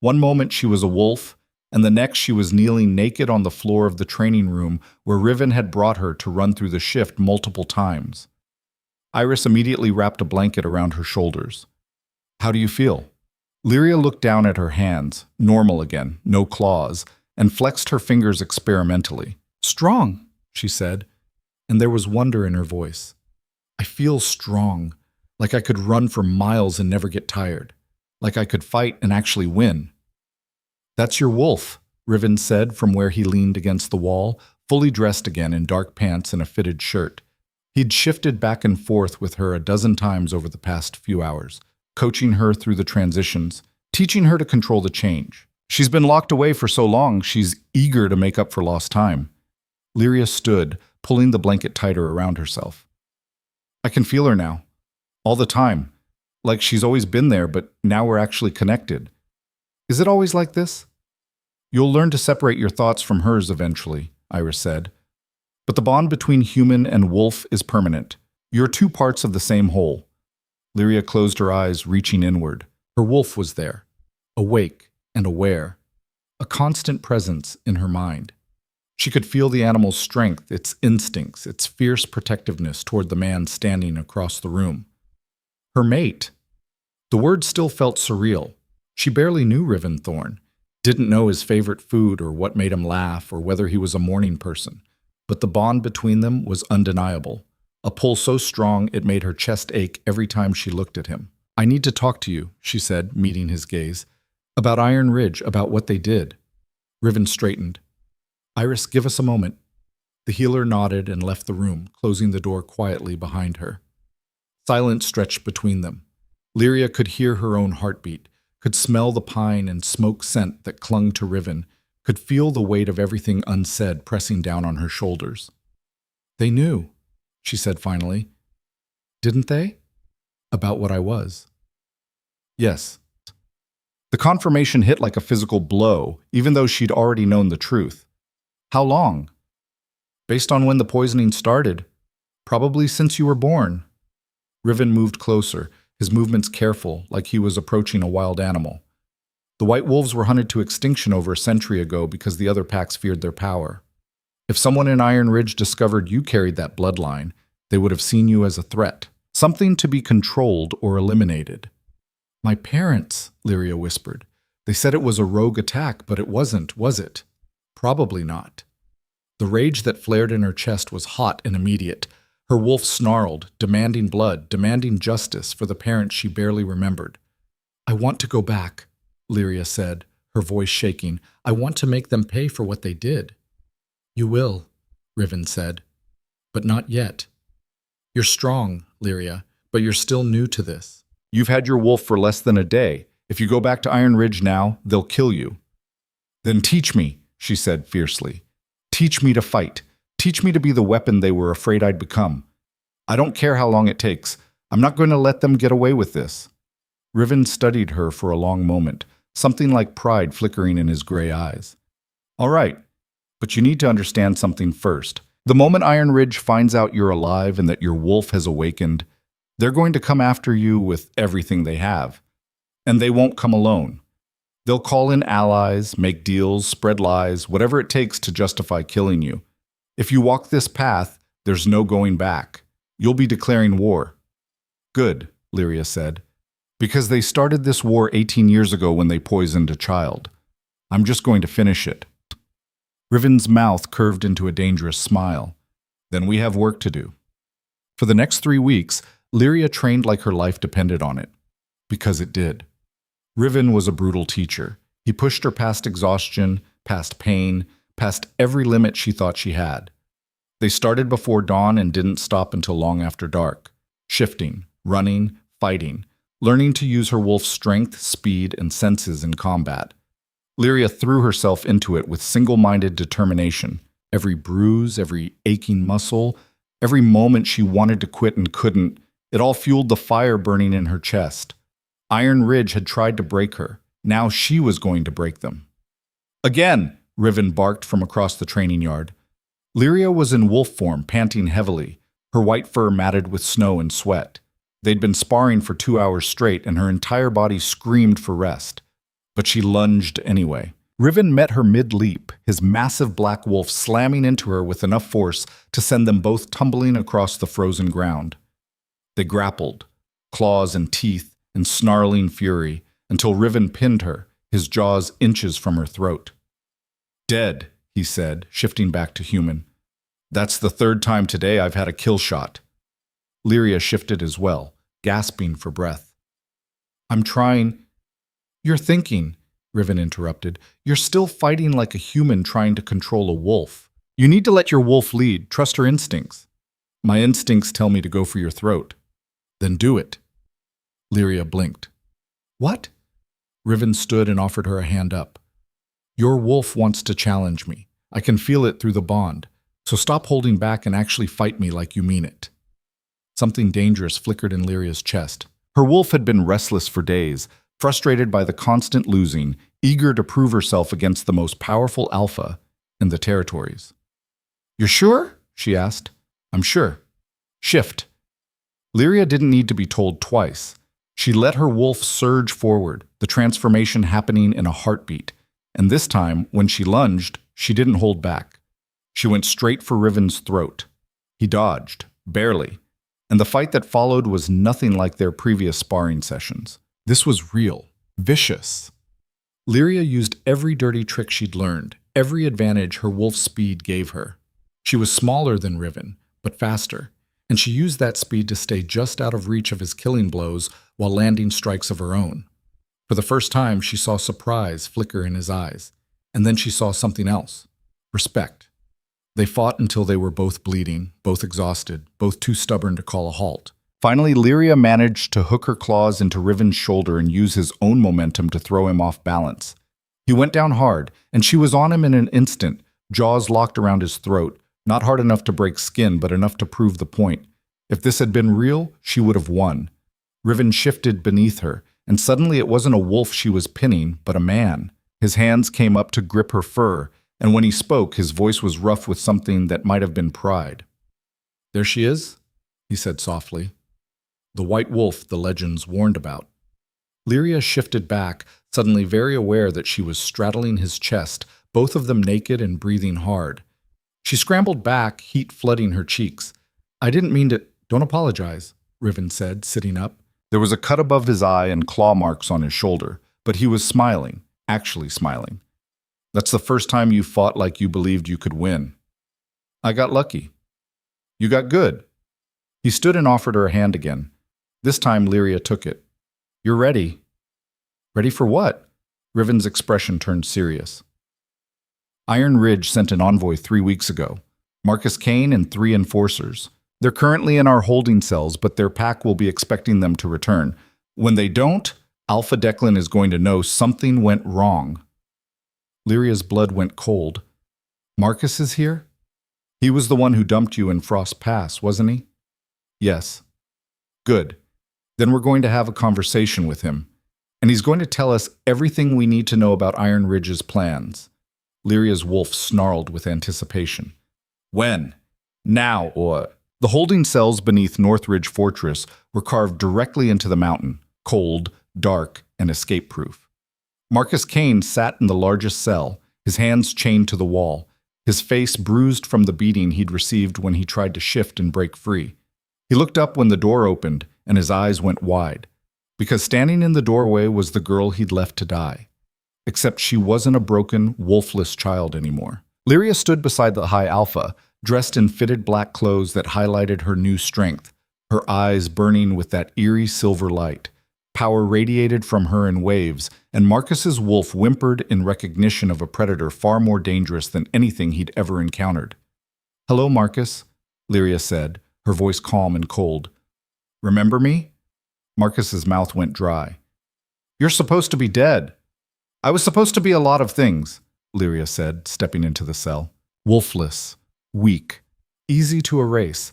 One moment she was a wolf, and the next she was kneeling naked on the floor of the training room where Riven had brought her to run through the shift multiple times. Iris immediately wrapped a blanket around her shoulders. How do you feel? Lyria looked down at her hands, normal again, no claws, and flexed her fingers experimentally. Strong, she said, and there was wonder in her voice. I feel strong, like I could run for miles and never get tired, like I could fight and actually win. That's your wolf, Riven said from where he leaned against the wall, fully dressed again in dark pants and a fitted shirt. He'd shifted back and forth with her a dozen times over the past few hours, coaching her through the transitions, teaching her to control the change. She's been locked away for so long, she's eager to make up for lost time. Lyria stood, pulling the blanket tighter around herself. I can feel her now, all the time, like she's always been there, but now we're actually connected. Is it always like this? You'll learn to separate your thoughts from hers eventually, Iris said. But the bond between human and wolf is permanent. You're two parts of the same whole. Lyria closed her eyes, reaching inward. Her wolf was there, awake and aware, a constant presence in her mind. She could feel the animal's strength, its instincts, its fierce protectiveness toward the man standing across the room. Her mate. The word still felt surreal. She barely knew Riven Thorn, didn't know his favorite food or what made him laugh or whether he was a morning person. But the bond between them was undeniable, a pull so strong it made her chest ache every time she looked at him. I need to talk to you, she said, meeting his gaze. About Iron Ridge, about what they did. Riven straightened. Iris, give us a moment. The healer nodded and left the room, closing the door quietly behind her. Silence stretched between them. Lyria could hear her own heartbeat, could smell the pine and smoke scent that clung to Riven, could feel the weight of everything unsaid pressing down on her shoulders. They knew, she said finally. Didn't they? About what I was. Yes. The confirmation hit like a physical blow, even though she'd already known the truth. How long? Based on when the poisoning started. Probably since you were born. Riven moved closer, his movements careful, like he was approaching a wild animal. The white wolves were hunted to extinction over a century ago because the other packs feared their power. If someone in Iron Ridge discovered you carried that bloodline, they would have seen you as a threat, something to be controlled or eliminated. My parents, Lyria whispered. They said it was a rogue attack, but it wasn't, was it? Probably not. The rage that flared in her chest was hot and immediate. Her wolf snarled, demanding blood, demanding justice for the parents she barely remembered. I want to go back, Lyria said, her voice shaking. I want to make them pay for what they did. You will, Riven said. But not yet. You're strong, Lyria, but you're still new to this. You've had your wolf for less than a day. If you go back to Iron Ridge now, they'll kill you. Then teach me, she said fiercely. Teach me to fight. Teach me to be the weapon they were afraid I'd become. I don't care how long it takes. I'm not going to let them get away with this. Riven studied her for a long moment, something like pride flickering in his gray eyes. All right, but you need to understand something first. The moment Iron Ridge finds out you're alive and that your wolf has awakened, they're going to come after you with everything they have. And they won't come alone. They'll call in allies, make deals, spread lies, whatever it takes to justify killing you. If you walk this path, there's no going back. You'll be declaring war. Good, Lyria said. Because they started this war 18 years ago when they poisoned a child. I'm just going to finish it. Riven's mouth curved into a dangerous smile. Then we have work to do. For the next 3 weeks, Lyria trained like her life depended on it. Because it did. Riven was a brutal teacher. He pushed her past exhaustion, past pain, past every limit she thought she had. They started before dawn and didn't stop until long after dark, shifting, running, fighting, learning to use her wolf's strength, speed, and senses in combat. Lyria threw herself into it with single-minded determination. Every bruise, every aching muscle, every moment she wanted to quit and couldn't, it all fueled the fire burning in her chest. Iron Ridge had tried to break her. Now she was going to break them. Again, Riven barked from across the training yard. Lyria was in wolf form, panting heavily, her white fur matted with snow and sweat. They'd been sparring for 2 hours straight, and her entire body screamed for rest. But she lunged anyway. Riven met her mid-leap, his massive black wolf slamming into her with enough force to send them both tumbling across the frozen ground. They grappled, claws and teeth in snarling fury, until Riven pinned her, his jaws inches from her throat. "Dead," he said, shifting back to human. "That's the third time today I've had a kill shot." Lyria shifted as well, gasping for breath. "I'm trying—" "You're thinking," Riven interrupted. "You're still fighting like a human trying to control a wolf. You need to let your wolf lead, trust her instincts." "My instincts tell me to go for your throat." "Then do it." Lyria blinked. "What?" Riven stood and offered her a hand up. "Your wolf wants to challenge me. I can feel it through the bond. So stop holding back and actually fight me like you mean it." Something dangerous flickered in Lyria's chest. Her wolf had been restless for days, frustrated by the constant losing, eager to prove herself against the most powerful alpha in the territories. "You're sure?" she asked. "I'm sure." "Shift." Lyria didn't need to be told twice. She let her wolf surge forward, the transformation happening in a heartbeat. And this time, when she lunged, she didn't hold back. She went straight for Riven's throat. He dodged, barely. And the fight that followed was nothing like their previous sparring sessions. This was real, vicious. Lyria used every dirty trick she'd learned, every advantage her wolf's speed gave her. She was smaller than Riven, but faster, and she used that speed to stay just out of reach of his killing blows while landing strikes of her own. For the first time, she saw surprise flicker in his eyes, and then she saw something else: respect. They fought until they were both bleeding, both exhausted, both too stubborn to call a halt. Finally, Lyria managed to hook her claws into Riven's shoulder and use his own momentum to throw him off balance. He went down hard, and she was on him in an instant, jaws locked around his throat, not hard enough to break skin, but enough to prove the point. If this had been real, she would have won. Riven shifted beneath her, and suddenly it wasn't a wolf she was pinning, but a man. His hands came up to grip her fur, and when he spoke, his voice was rough with something that might have been pride. "There she is," he said softly. "The white wolf the legends warned about." Lyria shifted back, suddenly very aware that she was straddling his chest, both of them naked and breathing hard. She scrambled back, heat flooding her cheeks. "I didn't mean to—" "Don't apologize," Riven said, sitting up. There was a cut above his eye and claw marks on his shoulder, but he was smiling, actually smiling. "That's the first time you fought like you believed you could win." "I got lucky." "You got good." He stood and offered her a hand again. This time Lyria took it. "You're ready." "Ready for what?" Riven's expression turned serious. "Iron Ridge sent an envoy 3 weeks ago. Marcus Kane and 3 enforcers. They're currently in our holding cells, but their pack will be expecting them to return. When they don't, Alpha Declan is going to know something went wrong." Lyria's blood went cold. "Marcus is here?" "He was the one who dumped you in Frost Pass, wasn't he?" "Yes." "Good. Then we're going to have a conversation with him. And he's going to tell us everything we need to know about Iron Ridge's plans." Lyria's wolf snarled with anticipation. "When? Now, or—" The holding cells beneath Northridge Fortress were carved directly into the mountain, cold, dark, and escape-proof. Marcus Kane sat in the largest cell, his hands chained to the wall, his face bruised from the beating he'd received when he tried to shift and break free. He looked up when the door opened, and his eyes went wide, because standing in the doorway was the girl he'd left to die. Except she wasn't a broken, wolfless child anymore. Lyria stood beside the High Alpha, dressed in fitted black clothes that highlighted her new strength, her eyes burning with that eerie silver light. Power radiated from her in waves, and Marcus's wolf whimpered in recognition of a predator far more dangerous than anything he'd ever encountered. "Hello, Marcus," Lyria said, her voice calm and cold. "Remember me?" Marcus's mouth went dry. "You're supposed to be dead." "I was supposed to be a lot of things," Lyria said, stepping into the cell. "Wolfless, weak, easy to erase.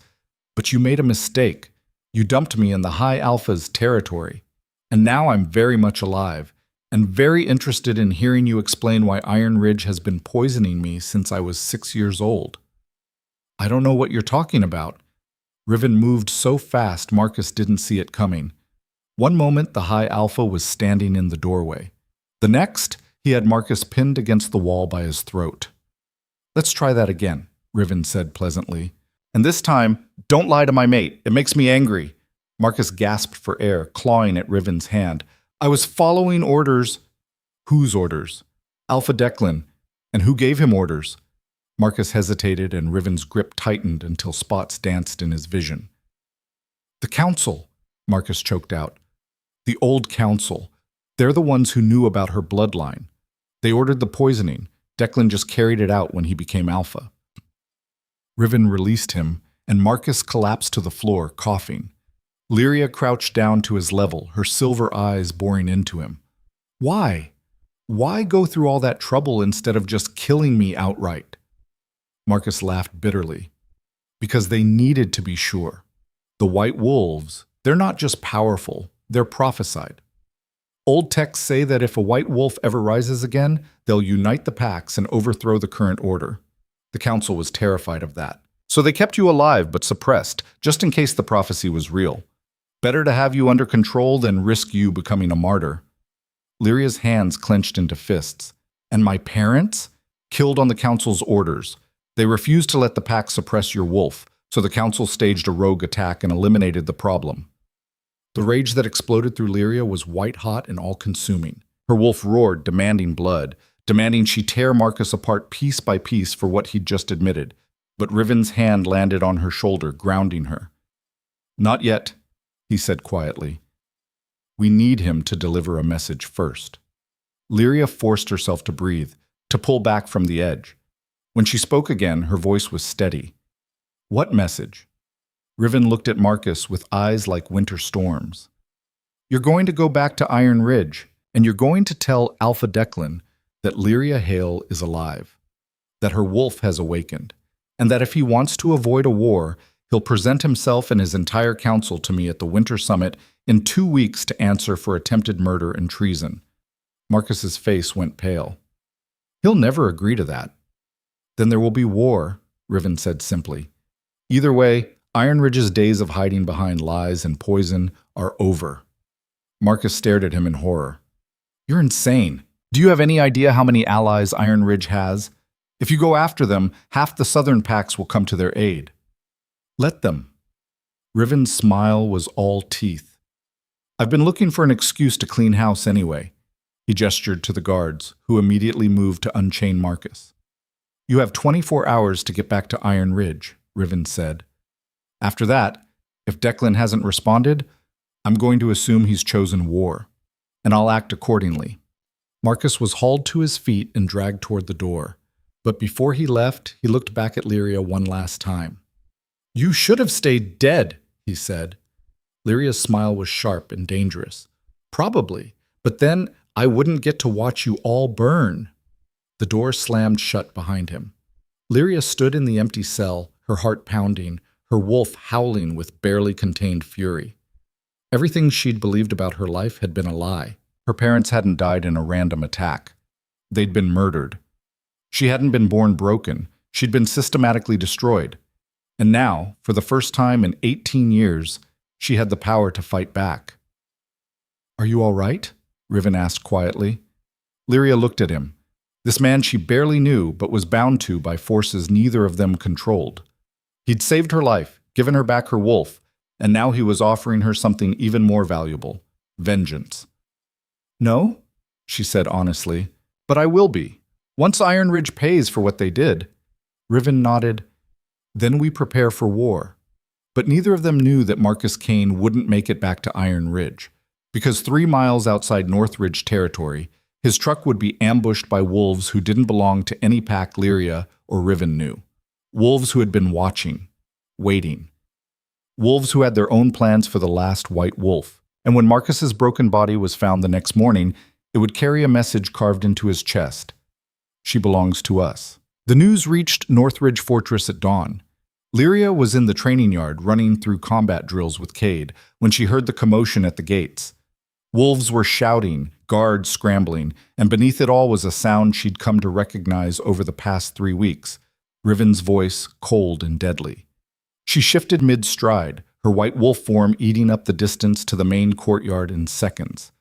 But you made a mistake. You dumped me in the High Alpha's territory. And now I'm very much alive, and very interested in hearing you explain why Iron Ridge has been poisoning me since I was 6 years old." "I don't know what you're talking about." Riven moved so fast Marcus didn't see it coming. One moment the High Alpha was standing in the doorway. The next, he had Marcus pinned against the wall by his throat. "Let's try that again," Riven said pleasantly. "And this time, don't lie to my mate. It makes me angry." Marcus gasped for air, clawing at Riven's hand. "I was following orders." "Whose orders?" "Alpha Declan." "And who gave him orders?" Marcus hesitated, and Riven's grip tightened until spots danced in his vision. "The Council," Marcus choked out. "The old Council. They're the ones who knew about her bloodline. They ordered the poisoning. Declan just carried it out when he became Alpha." Riven released him, and Marcus collapsed to the floor, coughing. Lyria crouched down to his level, her silver eyes boring into him. "Why? Why go through all that trouble instead of just killing me outright?" Marcus laughed bitterly. "Because they needed to be sure. The White Wolves, they're not just powerful, they're prophesied. Old texts say that if a white wolf ever rises again, they'll unite the packs and overthrow the current order. The Council was terrified of that. So they kept you alive but suppressed, just in case the prophecy was real. Better to have you under control than risk you becoming a martyr." Lyria's hands clenched into fists. "And my parents? Killed on the Council's orders. They refused to let the pack suppress your wolf, so the Council staged a rogue attack and eliminated the problem." The rage that exploded through Lyria was white-hot and all-consuming. Her wolf roared, demanding blood, demanding she tear Marcus apart piece by piece for what he'd just admitted. But Riven's hand landed on her shoulder, grounding her. "Not yet," he said quietly. "We need him to deliver a message first." Lyria forced herself to breathe, to pull back from the edge. When she spoke again, her voice was steady. "What message?" Riven looked at Marcus with eyes like winter storms. "You're going to go back to Iron Ridge, and you're going to tell Alpha Declan that Lyria Hale is alive, that her wolf has awakened, and that if he wants to avoid a war, he'll present himself and his entire council to me at the Winter Summit in 2 weeks to answer for attempted murder and treason." Marcus's face went pale. "He'll never agree to that." "Then there will be war," Riven said simply. "Either way, Iron Ridge's days of hiding behind lies and poison are over." Marcus stared at him in horror. "You're insane. Do you have any idea how many allies Iron Ridge has? If you go after them, half the southern packs will come to their aid." "Let them." Riven's smile was all teeth. "I've been looking for an excuse to clean house anyway." He gestured to the guards, who immediately moved to unchain Marcus. "You have 24 hours to get back to Iron Ridge," Riven said. "After that, if Declan hasn't responded, I'm going to assume he's chosen war, and I'll act accordingly." Marcus was hauled to his feet and dragged toward the door. But before he left, he looked back at Lyria one last time. "You should have stayed dead," he said. Lyria's smile was sharp and dangerous. "Probably, but then I wouldn't get to watch you all burn." The door slammed shut behind him. Lyria stood in the empty cell, her heart pounding, her wolf howling with barely contained fury. Everything she'd believed about her life had been a lie. Her parents hadn't died in a random attack. They'd been murdered. She hadn't been born broken. She'd been systematically destroyed. And now, for the first time in 18 years, she had the power to fight back. "Are you all right?" Riven asked quietly. Lyria looked at him. This man she barely knew, but was bound to by forces neither of them controlled. He'd saved her life, given her back her wolf, and now he was offering her something even more valuable: vengeance. "No," she said honestly, "but I will be. Once Iron Ridge pays for what they did." Riven nodded. "Then we prepare for war." But neither of them knew that Marcus Kane wouldn't make it back to Iron Ridge. Because 3 miles outside Northridge territory, his truck would be ambushed by wolves who didn't belong to any pack Lyria or Riven knew. Wolves who had been watching, waiting. Wolves who had their own plans for the last white wolf. And when Marcus's broken body was found the next morning, it would carry a message carved into his chest. She belongs to us. The news reached Northridge Fortress at dawn. Lyria was in the training yard running through combat drills with Cade when she heard the commotion at the gates. Wolves were shouting, guards scrambling, and beneath it all was a sound she'd come to recognize over the past 3 weeks, Riven's voice cold and deadly. She shifted mid-stride, her white wolf form eating up the distance to the main courtyard in seconds.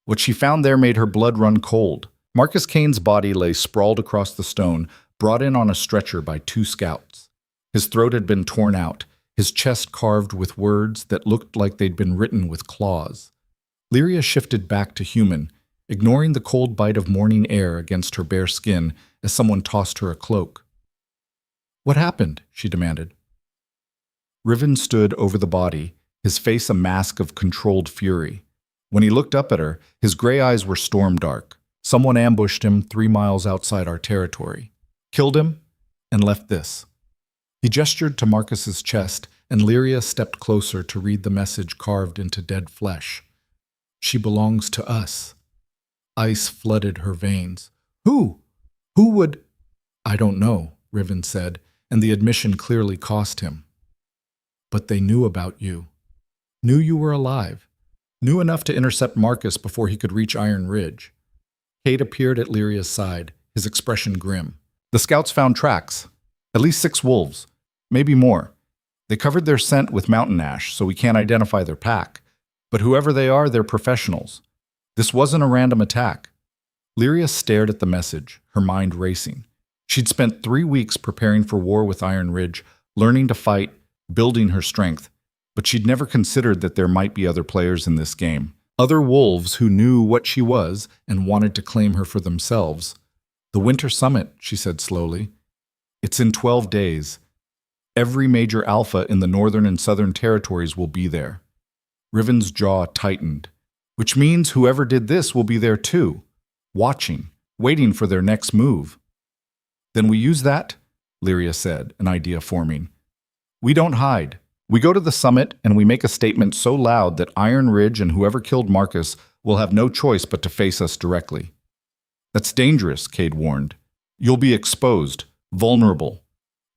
What she found there made her blood run cold. Marcus Kane's body lay sprawled across the stone, brought in on a stretcher by 2 scouts. His throat had been torn out, his chest carved with words that looked like they'd been written with claws. Lyria shifted back to human, ignoring the cold bite of morning air against her bare skin as someone tossed her a cloak. "What happened?" she demanded. Riven stood over the body, his face a mask of controlled fury. When he looked up at her, his gray eyes were storm dark. "Someone ambushed him 3 miles outside our territory, killed him, and left this." He gestured to Marcus's chest, and Lyria stepped closer to read the message carved into dead flesh. "She belongs to us." Ice flooded her veins. Who? Who would? "I don't know," Riven said, and the admission clearly cost him. "But they knew about you. Knew you were alive. Knew enough to intercept Marcus before he could reach Iron Ridge." Cade appeared at Lyria's side, his expression grim. "The scouts found tracks. At least 6 wolves. Maybe more. They covered their scent with mountain ash, so we can't identify their pack. But whoever they are, they're professionals. This wasn't a random attack." Lyria stared at the message, her mind racing. She'd spent 3 weeks preparing for war with Iron Ridge, learning to fight, building her strength, but she'd never considered that there might be other players in this game. Other wolves who knew what she was and wanted to claim her for themselves. "The Winter Summit," she said slowly. "It's in 12 days. Every major alpha in the northern and southern territories will be there." Riven's jaw tightened. "Which means whoever did this will be there too, watching, waiting for their next move." "Then we use that," Lyria said, an idea forming. "We don't hide. We go to the summit and we make a statement so loud that Iron Ridge and whoever killed Marcus will have no choice but to face us directly." "That's dangerous," Cade warned. "You'll be exposed, vulnerable.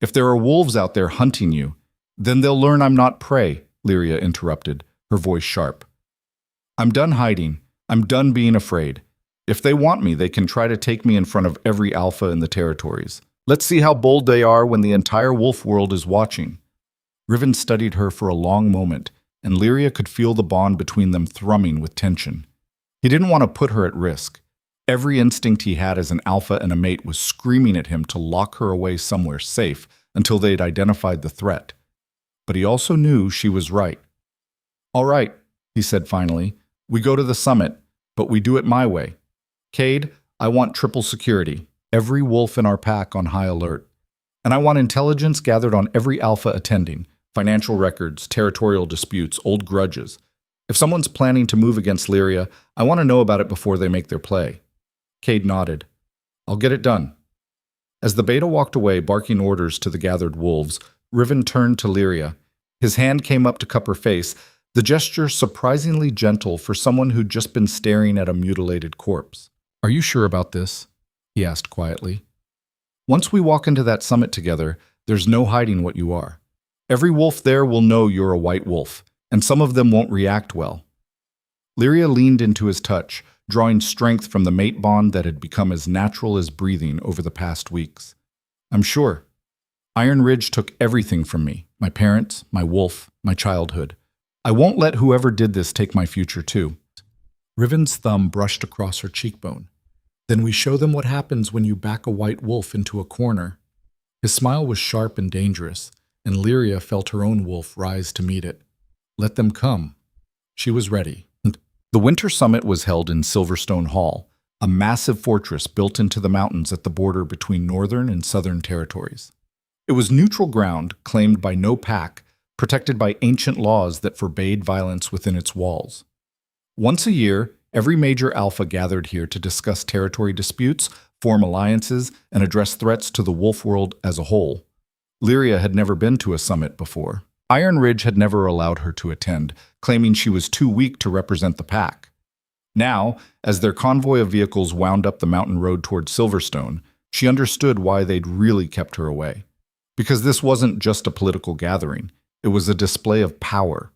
If there are wolves out there hunting you, then they'll learn I'm not prey," Lyria interrupted, her voice sharp. "I'm done hiding. I'm done being afraid. If they want me, they can try to take me in front of every alpha in the territories. Let's see how bold they are when the entire wolf world is watching." Riven studied her for a long moment, and Lyria could feel the bond between them thrumming with tension. He didn't want to put her at risk. Every instinct he had as an alpha and a mate was screaming at him to lock her away somewhere safe until they'd identified the threat. But he also knew she was right. "All right," he said finally, "we go to the summit, but we do it my way. Cade, I want triple security, every wolf in our pack on high alert. And I want intelligence gathered on every alpha attending, financial records, territorial disputes, old grudges. If someone's planning to move against Lyria, I want to know about it before they make their play." Cade nodded. "I'll get it done." As the beta walked away, barking orders to the gathered wolves, Riven turned to Lyria. His hand came up to cup her face, the gesture surprisingly gentle for someone who'd just been staring at a mutilated corpse. "Are you sure about this?" he asked quietly. "Once we walk into that summit together, there's no hiding what you are. Every wolf there will know you're a white wolf, and some of them won't react well." Lyria leaned into his touch, drawing strength from the mate bond that had become as natural as breathing over the past weeks. "I'm sure. Iron Ridge took everything from me, my parents, my wolf, my childhood. I won't let whoever did this take my future too." Riven's thumb brushed across her cheekbone. "Then we show them what happens when you back a white wolf into a corner." His smile was sharp and dangerous, and Lyria felt her own wolf rise to meet it. Let them come. She was ready. The Winter Summit was held in Silverstone Hall, a massive fortress built into the mountains at the border between northern and southern territories. It was neutral ground claimed by no pack, protected by ancient laws that forbade violence within its walls. Once a year, every major alpha gathered here to discuss territory disputes, form alliances, and address threats to the wolf world as a whole. Lyria had never been to a summit before. Iron Ridge had never allowed her to attend, claiming she was too weak to represent the pack. Now, as their convoy of vehicles wound up the mountain road toward Silverstone, she understood why they'd really kept her away. Because this wasn't just a political gathering, it was a display of power.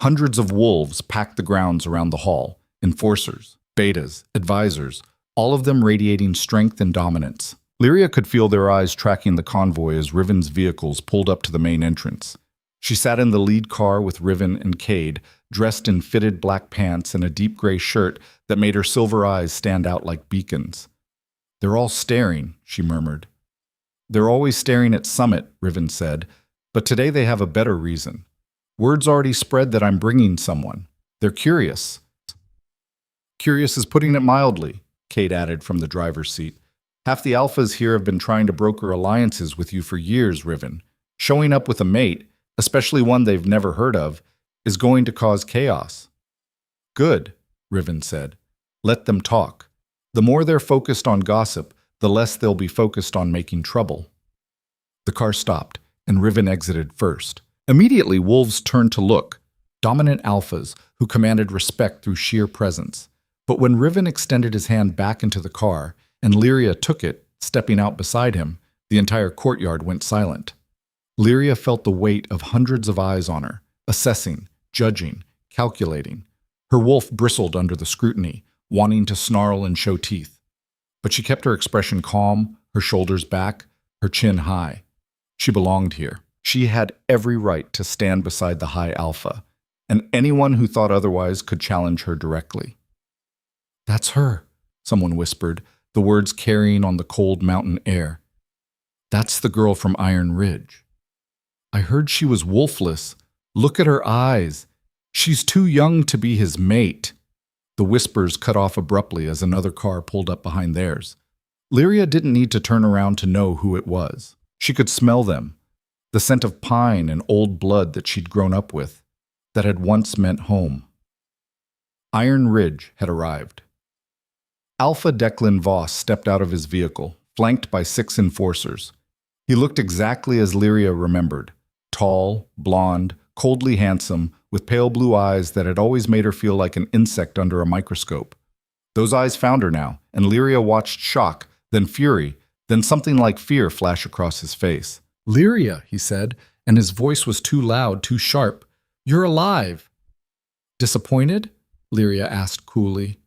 Hundreds of wolves packed the grounds around the hall, enforcers, betas, advisors, all of them radiating strength and dominance. Lyria could feel their eyes tracking the convoy as Riven's vehicles pulled up to the main entrance. She sat in the lead car with Riven and Cade, dressed in fitted black pants and a deep gray shirt that made her silver eyes stand out like beacons. "They're all staring," she murmured. "They're always staring at Summit," Riven said, "but today they have a better reason. Word's already spread that I'm bringing someone. They're curious." "Curious is putting it mildly," Cade added from the driver's seat. "Half the alphas here have been trying to broker alliances with you for years, Riven. Showing up with a mate, especially one they've never heard of, is going to cause chaos." "Good," Riven said. "Let them talk. The more they're focused on gossip, the less they'll be focused on making trouble." The car stopped, and Riven exited first. Immediately, wolves turned to look, dominant alphas who commanded respect through sheer presence. But when Riven extended his hand back into the car, and Lyria took it, stepping out beside him, the entire courtyard went silent. Lyria felt the weight of hundreds of eyes on her, assessing, judging, calculating. Her wolf bristled under the scrutiny, wanting to snarl and show teeth. But she kept her expression calm, her shoulders back, her chin high. She belonged here. She had every right to stand beside the high alpha, and anyone who thought otherwise could challenge her directly. "That's her," someone whispered, the words carrying on the cold mountain air. "That's the girl from Iron Ridge. I heard she was wolfless. Look at her eyes. She's too young to be his mate." The whispers cut off abruptly as another car pulled up behind theirs. Lyria didn't need to turn around to know who it was. She could smell them, the scent of pine and old blood that she'd grown up with, that had once meant home. Iron Ridge had arrived. Alpha Declan Voss stepped out of his vehicle, flanked by 6 enforcers. He looked exactly as Lyria remembered, tall, blonde, coldly handsome, with pale blue eyes that had always made her feel like an insect under a microscope. Those eyes found her now, and Lyria watched shock, then fury, then something like fear flash across his face. "Lyria," he said, and his voice was too loud, too sharp. "You're alive." "Disappointed?" Lyria asked coolly.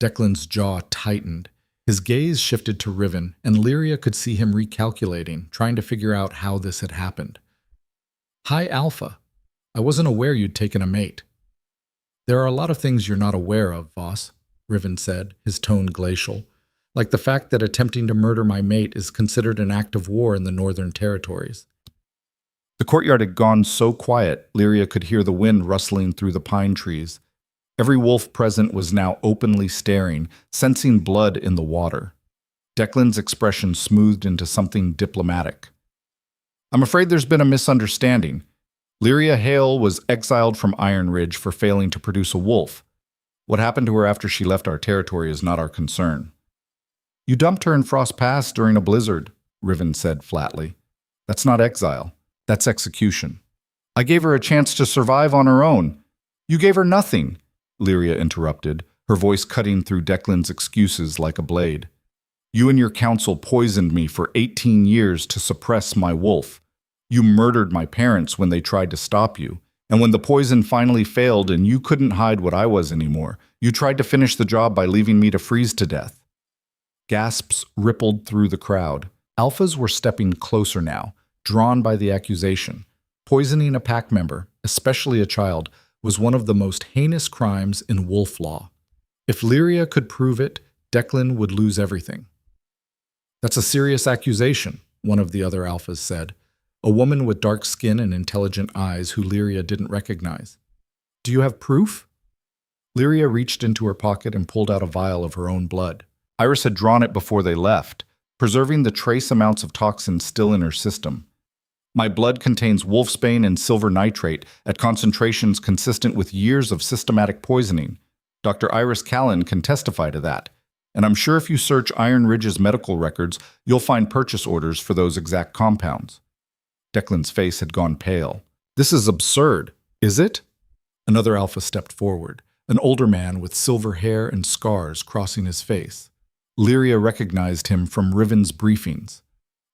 Declan's jaw tightened. His gaze shifted to Riven, and Lyria could see him recalculating, trying to figure out how this had happened. "Hi, Alpha. I wasn't aware you'd taken a mate." "There are a lot of things you're not aware of, Voss," Riven said, his tone glacial, like the fact that attempting to murder my mate is considered an act of war in the Northern Territories. The courtyard had gone so quiet, Lyria could hear the wind rustling through the pine trees. Every wolf present was now openly staring, sensing blood in the water. Declan's expression smoothed into something diplomatic. "I'm afraid there's been a misunderstanding. Lyria Hale was exiled from Iron Ridge for failing to produce a wolf. What happened to her after she left our territory is not our concern." "You dumped her in Frost Pass during a blizzard," Riven said flatly. "That's not exile. That's execution. I gave her a chance to survive on her own. You gave her nothing," Lyria interrupted, her voice cutting through Declan's excuses like a blade. "You and your council poisoned me for 18 years to suppress my wolf. You murdered my parents when they tried to stop you, and when the poison finally failed and you couldn't hide what I was anymore, you tried to finish the job by leaving me to freeze to death." Gasps rippled through the crowd. Alphas were stepping closer now, drawn by the accusation. Poisoning a pack member, especially a child, was one of the most heinous crimes in wolf law. If Lyria could prove it, Declan would lose everything. "That's a serious accusation," one of the other alphas said, a woman with dark skin and intelligent eyes who Lyria didn't recognize. "Do you have proof?" Lyria reached into her pocket and pulled out a vial of her own blood. Iris had drawn it before they left, preserving the trace amounts of toxins still in her system. "My blood contains wolfsbane and silver nitrate at concentrations consistent with years of systematic poisoning," Dr. Iris Callan can testify to that. And I'm sure if you search Iron Ridge's medical records, you'll find purchase orders for those exact compounds. Declan's face had gone pale. This is absurd, is it? Another alpha stepped forward, an older man with silver hair and scars crossing his face. Lyria recognized him from Riven's briefings.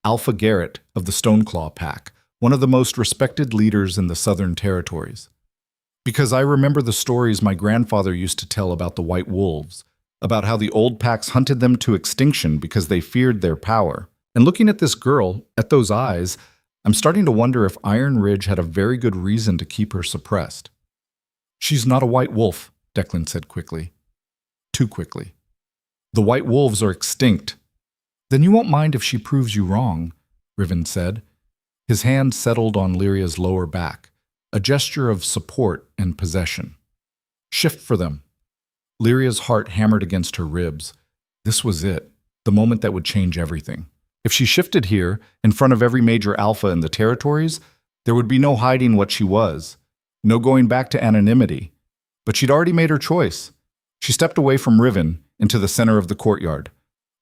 Alpha Garrett of the Stoneclaw Pack, one of the most respected leaders in the Southern Territories. Because I remember the stories my grandfather used to tell about the White Wolves, about how the old packs hunted them to extinction because they feared their power. And looking at this girl, at those eyes, I'm starting to wonder if Iron Ridge had a very good reason to keep her suppressed. She's not a white wolf, Declan said quickly. Too quickly. The white wolves are extinct. Then you won't mind if she proves you wrong, Riven said. His hand settled on Lyria's lower back, a gesture of support and possession. Shift for them. Lyria's heart hammered against her ribs. This was it, the moment that would change everything. If she shifted here, in front of every major alpha in the territories, there would be no hiding what she was, no going back to anonymity. But she'd already made her choice. She stepped away from Riven into the center of the courtyard.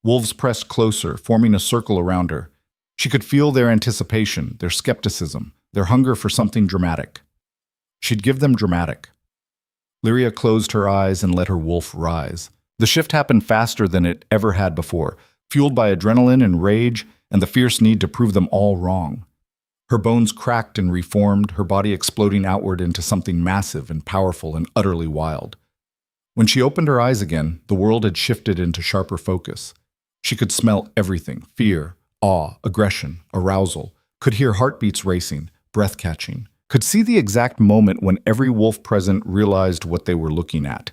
Wolves pressed closer, forming a circle around her. She could feel their anticipation, their skepticism, their hunger for something dramatic. She'd give them dramatic. Lyria closed her eyes and let her wolf rise. The shift happened faster than it ever had before, fueled by adrenaline and rage and the fierce need to prove them all wrong. Her bones cracked and reformed, her body exploding outward into something massive and powerful and utterly wild. When she opened her eyes again, the world had shifted into sharper focus. She could smell everything: fear, awe, aggression, arousal, could hear heartbeats racing, breath catching, could see the exact moment when every wolf present realized what they were looking at.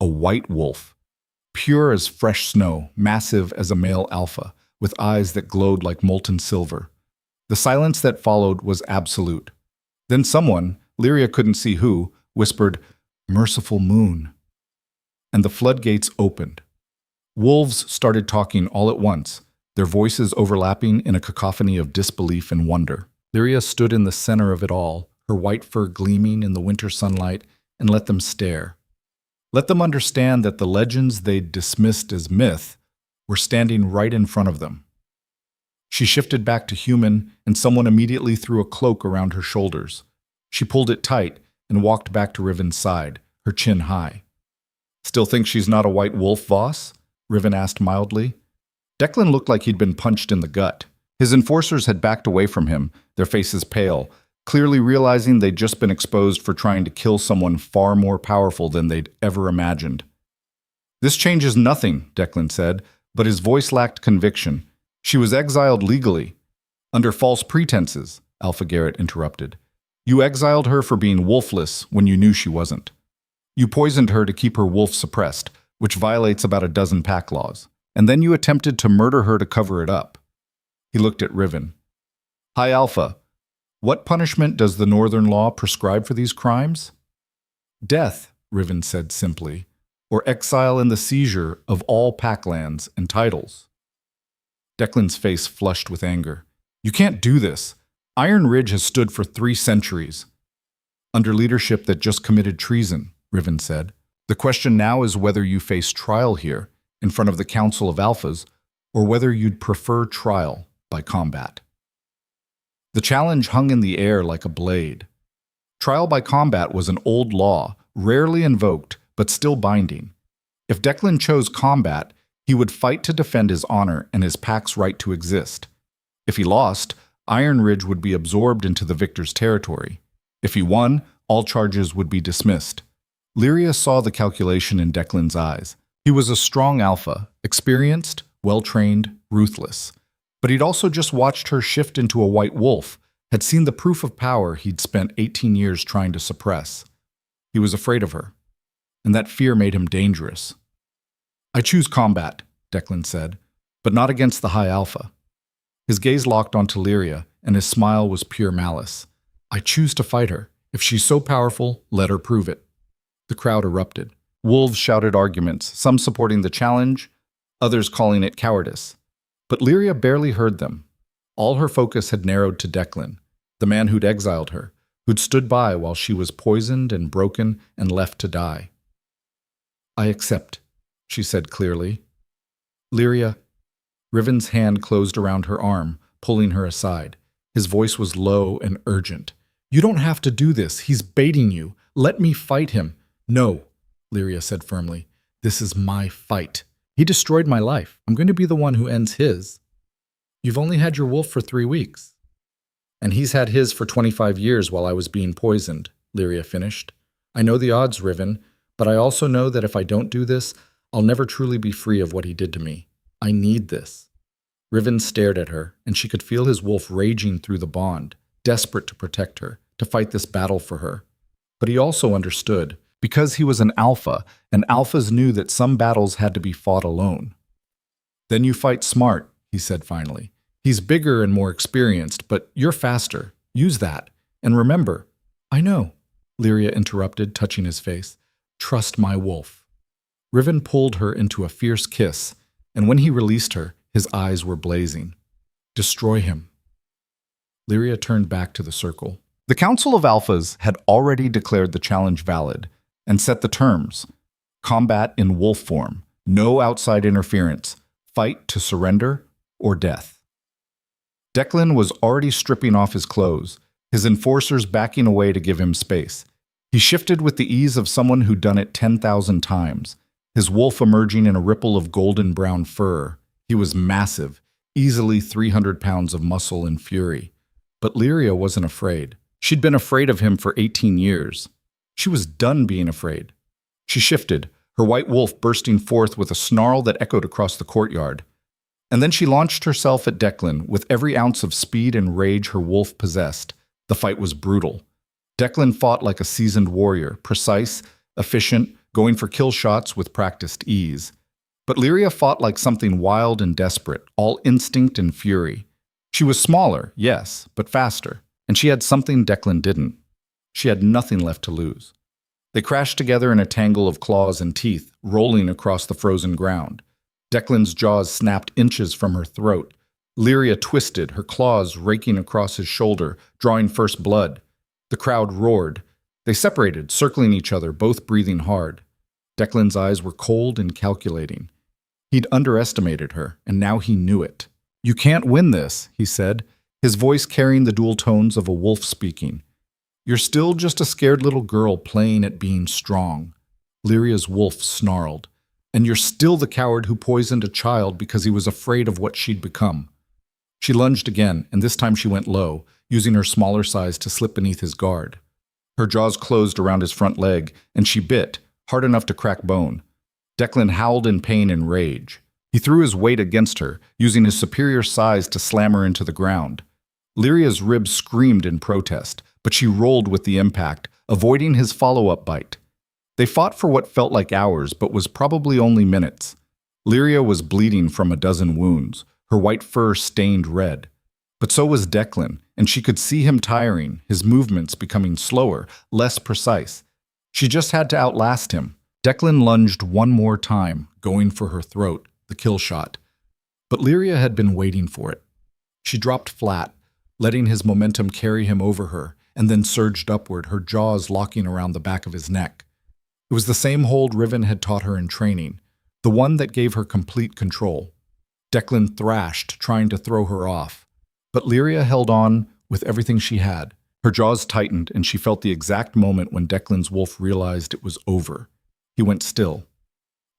A white wolf. Pure as fresh snow, massive as a male alpha, with eyes that glowed like molten silver. The silence that followed was absolute. Then someone, Lyria couldn't see who, whispered, "Merciful moon." And the floodgates opened. Wolves started talking all at once, their voices overlapping in a cacophony of disbelief and wonder. Lyria stood in the center of it all, her white fur gleaming in the winter sunlight, and let them stare. Let them understand that the legends they'd dismissed as myth were standing right in front of them. She shifted back to human, and someone immediately threw a cloak around her shoulders. She pulled it tight and walked back to Riven's side, her chin high. "Still think she's not a white wolf, Voss?" Riven asked mildly. Declan looked like he'd been punched in the gut. His enforcers had backed away from him, their faces pale, clearly realizing they'd just been exposed for trying to kill someone far more powerful than they'd ever imagined. "This changes nothing," Declan said, but his voice lacked conviction. "She was exiled legally." "Under false pretenses," Alpha Garrett interrupted. "You exiled her for being wolfless when you knew she wasn't. You poisoned her to keep her wolf suppressed, which violates about a dozen pack laws. And then you attempted to murder her to cover it up." He looked at Riven. "High Alpha, what punishment does the Northern law prescribe for these crimes?" "Death," Riven said simply, "or exile and the seizure of all packlands and titles." Declan's face flushed with anger. "You can't do this. Iron Ridge has stood for 3 centuries. Under leadership that just committed treason," Riven said. "The question now is whether you face trial here, in front of the Council of Alphas, or whether you'd prefer trial by combat." The challenge hung in the air like a blade. Trial by combat was an old law, rarely invoked, but still binding. If Declan chose combat, he would fight to defend his honor and his pack's right to exist. If he lost, Iron Ridge would be absorbed into the victor's territory. If he won, all charges would be dismissed. Lyria saw the calculation in Declan's eyes. He was a strong alpha, experienced, well-trained, ruthless. But he'd also just watched her shift into a white wolf, had seen the proof of power he'd spent 18 years trying to suppress. He was afraid of her, and that fear made him dangerous. "I choose combat," Declan said, "but not against the High Alpha." His gaze locked onto Lyria, and his smile was pure malice. "I choose to fight her. If she's so powerful, let her prove it." The crowd erupted. Wolves shouted arguments, some supporting the challenge, others calling it cowardice. But Lyria barely heard them. All her focus had narrowed to Declan, the man who'd exiled her, who'd stood by while she was poisoned and broken and left to die. I accept, she said clearly. Lyria. Riven's hand closed around her arm, pulling her aside. His voice was low and urgent. You don't have to do this. He's baiting you. Let me fight him. No, Lyria said firmly. This is my fight. He destroyed my life. I'm going to be the one who ends his. You've only had your wolf for 3 weeks. And he's had his for 25 years while I was being poisoned, Lyria finished. I know the odds, Riven, but I also know that if I don't do this, I'll never truly be free of what he did to me. I need this. Riven stared at her, and she could feel his wolf raging through the bond, desperate to protect her, to fight this battle for her. But he also understood. Because he was an alpha, and alphas knew that some battles had to be fought alone. Then you fight smart, he said finally. He's bigger and more experienced, but you're faster. Use that. And remember, I know, Lyria interrupted, touching his face. Trust my wolf. Riven pulled her into a fierce kiss, and when he released her, his eyes were blazing. Destroy him. Lyria turned back to the circle. The Council of Alphas had already declared the challenge valid, and set the terms. Combat in wolf form, no outside interference, fight to surrender or death. Declan was already stripping off his clothes, his enforcers backing away to give him space. He shifted with the ease of someone who'd done it 10,000 times, his wolf emerging in a ripple of golden brown fur. He was massive, easily 300 pounds of muscle and fury. But Lyria wasn't afraid. She'd been afraid of him for 18 years. She was done being afraid. She shifted, her white wolf bursting forth with a snarl that echoed across the courtyard. And then she launched herself at Declan with every ounce of speed and rage her wolf possessed. The fight was brutal. Declan fought like a seasoned warrior, precise, efficient, going for kill shots with practiced ease. But Lyria fought like something wild and desperate, all instinct and fury. She was smaller, yes, but faster, and she had something Declan didn't. She had nothing left to lose. They crashed together in a tangle of claws and teeth, rolling across the frozen ground. Declan's jaws snapped inches from her throat. Lyria twisted, her claws raking across his shoulder, drawing first blood. The crowd roared. They separated, circling each other, both breathing hard. Declan's eyes were cold and calculating. He'd underestimated her, and now he knew it. You can't win this, he said, his voice carrying the dual tones of a wolf speaking. You're still just a scared little girl playing at being strong. Lyria's wolf snarled. And you're still the coward who poisoned a child because he was afraid of what she'd become. She lunged again, and this time she went low, using her smaller size to slip beneath his guard. Her jaws closed around his front leg, and she bit, hard enough to crack bone. Declan howled in pain and rage. He threw his weight against her, using his superior size to slam her into the ground. Lyria's ribs screamed in protest, but she rolled with the impact, avoiding his follow-up bite. They fought for what felt like hours, but was probably only minutes. Lyria was bleeding from a dozen wounds, her white fur stained red. But so was Declan, and she could see him tiring, his movements becoming slower, less precise. She just had to outlast him. Declan lunged one more time, going for her throat, the kill shot. But Lyria had been waiting for it. She dropped flat, letting his momentum carry him over her, and then surged upward, her jaws locking around the back of his neck. It was the same hold Riven had taught her in training, the one that gave her complete control. Declan thrashed, trying to throw her off. But Lyria held on with everything she had. Her jaws tightened, and she felt the exact moment when Declan's wolf realized it was over. He went still.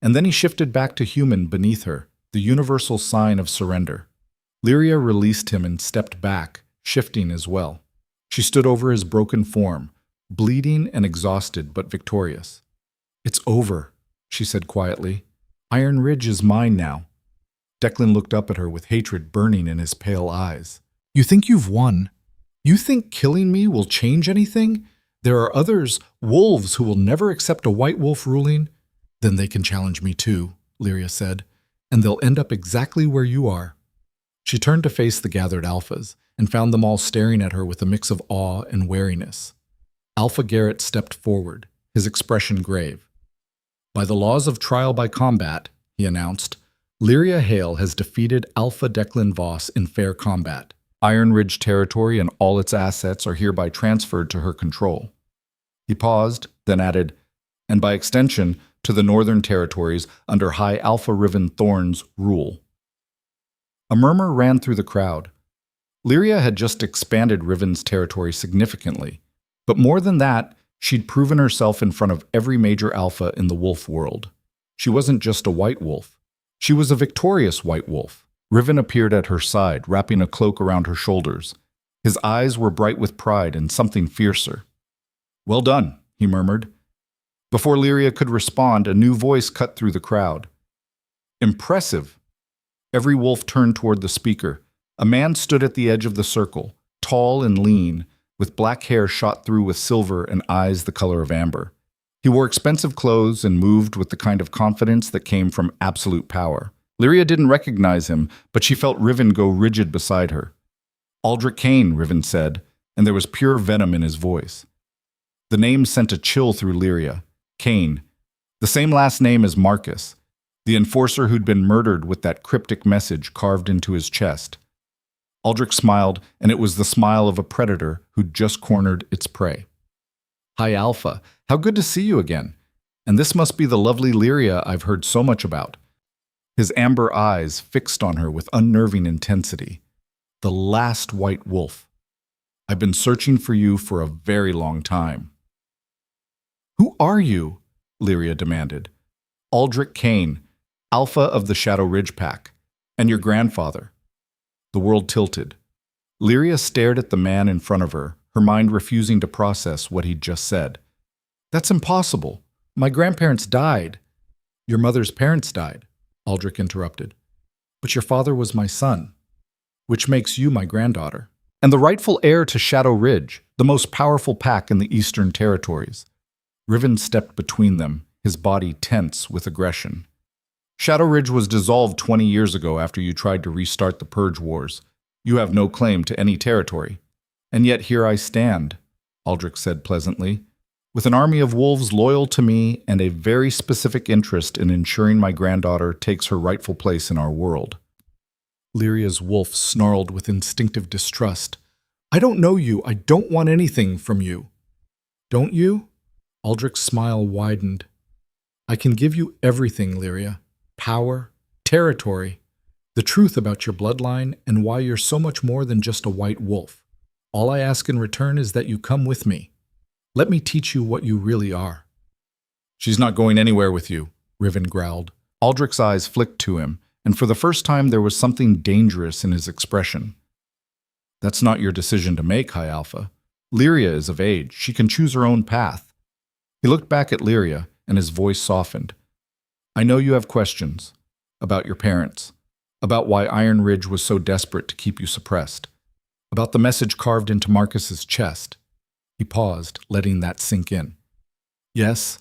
And then he shifted back to human beneath her, the universal sign of surrender. Lyria released him and stepped back, shifting as well. She stood over his broken form, bleeding and exhausted but victorious. It's over, she said quietly. Iron Ridge is mine now. Declan looked up at her with hatred burning in his pale eyes. You think you've won? You think killing me will change anything? There are others, wolves, who will never accept a white wolf ruling? Then they can challenge me too, Lyria said, and they'll end up exactly where you are. She turned to face the gathered alphas, and found them all staring at her with a mix of awe and wariness. Alpha Garrett stepped forward, his expression grave. By the laws of trial by combat, he announced, Lyria Hale has defeated Alpha Declan Voss in fair combat. Iron Ridge territory and all its assets are hereby transferred to her control. He paused, then added, and by extension, to the Northern Territories under High Alpha Riven Thorn's rule. A murmur ran through the crowd. Lyria had just expanded Riven's territory significantly, but more than that, she'd proven herself in front of every major alpha in the wolf world. She wasn't just a white wolf. She was a victorious white wolf. Riven appeared at her side, wrapping a cloak around her shoulders. His eyes were bright with pride and something fiercer. "Well done," he murmured. Before Lyria could respond, a new voice cut through the crowd. "Impressive." Every wolf turned toward the speaker. A man stood at the edge of the circle, tall and lean, with black hair shot through with silver and eyes the color of amber. He wore expensive clothes and moved with the kind of confidence that came from absolute power. Lyria didn't recognize him, but she felt Riven go rigid beside her. "Aldrich Kane," Riven said, and there was pure venom in his voice. The name sent a chill through Lyria. Kane, the same last name as Marcus, the enforcer who'd been murdered with that cryptic message carved into his chest. Aldrich smiled, and it was the smile of a predator who'd just cornered its prey. "Hi, Alpha. How good to see you again. And this must be the lovely Lyria I've heard so much about." His amber eyes fixed on her with unnerving intensity. "The last white wolf. I've been searching for you for a very long time." "Who are you?" Lyria demanded. "Aldrich Kane, Alpha of the Shadow Ridge Pack, and your grandfather." The world tilted. Lyria stared at the man in front of her, her mind refusing to process what he'd just said. "That's impossible. My grandparents died." "Your mother's parents died," Aldrich interrupted. "But your father was my son, which makes you my granddaughter, and the rightful heir to Shadow Ridge, the most powerful pack in the Eastern Territories." Riven stepped between them, his body tense with aggression. "Shadow Ridge was dissolved 20 years ago after you tried to restart the Purge Wars. You have no claim to any territory. And yet here I stand," Aldrich said pleasantly, "with an army of wolves loyal to me and a very specific interest in ensuring my granddaughter takes her rightful place in our world." Lyria's wolf snarled with instinctive distrust. "I don't know you. I don't want anything from you." "Don't you?" Aldrich's smile widened. "I can give you everything, Lyria. Power, territory, the truth about your bloodline, and why you're so much more than just a white wolf. All I ask in return is that you come with me. Let me teach you what you really are." "She's not going anywhere with you," Riven growled. Aldrich's eyes flicked to him, and for the first time there was something dangerous in his expression. "That's not your decision to make, High Alpha. Lyria is of age. She can choose her own path." He looked back at Lyria, and his voice softened. "I know you have questions about your parents, about why Iron Ridge was so desperate to keep you suppressed, about the message carved into Marcus's chest." He paused, letting that sink in. "Yes,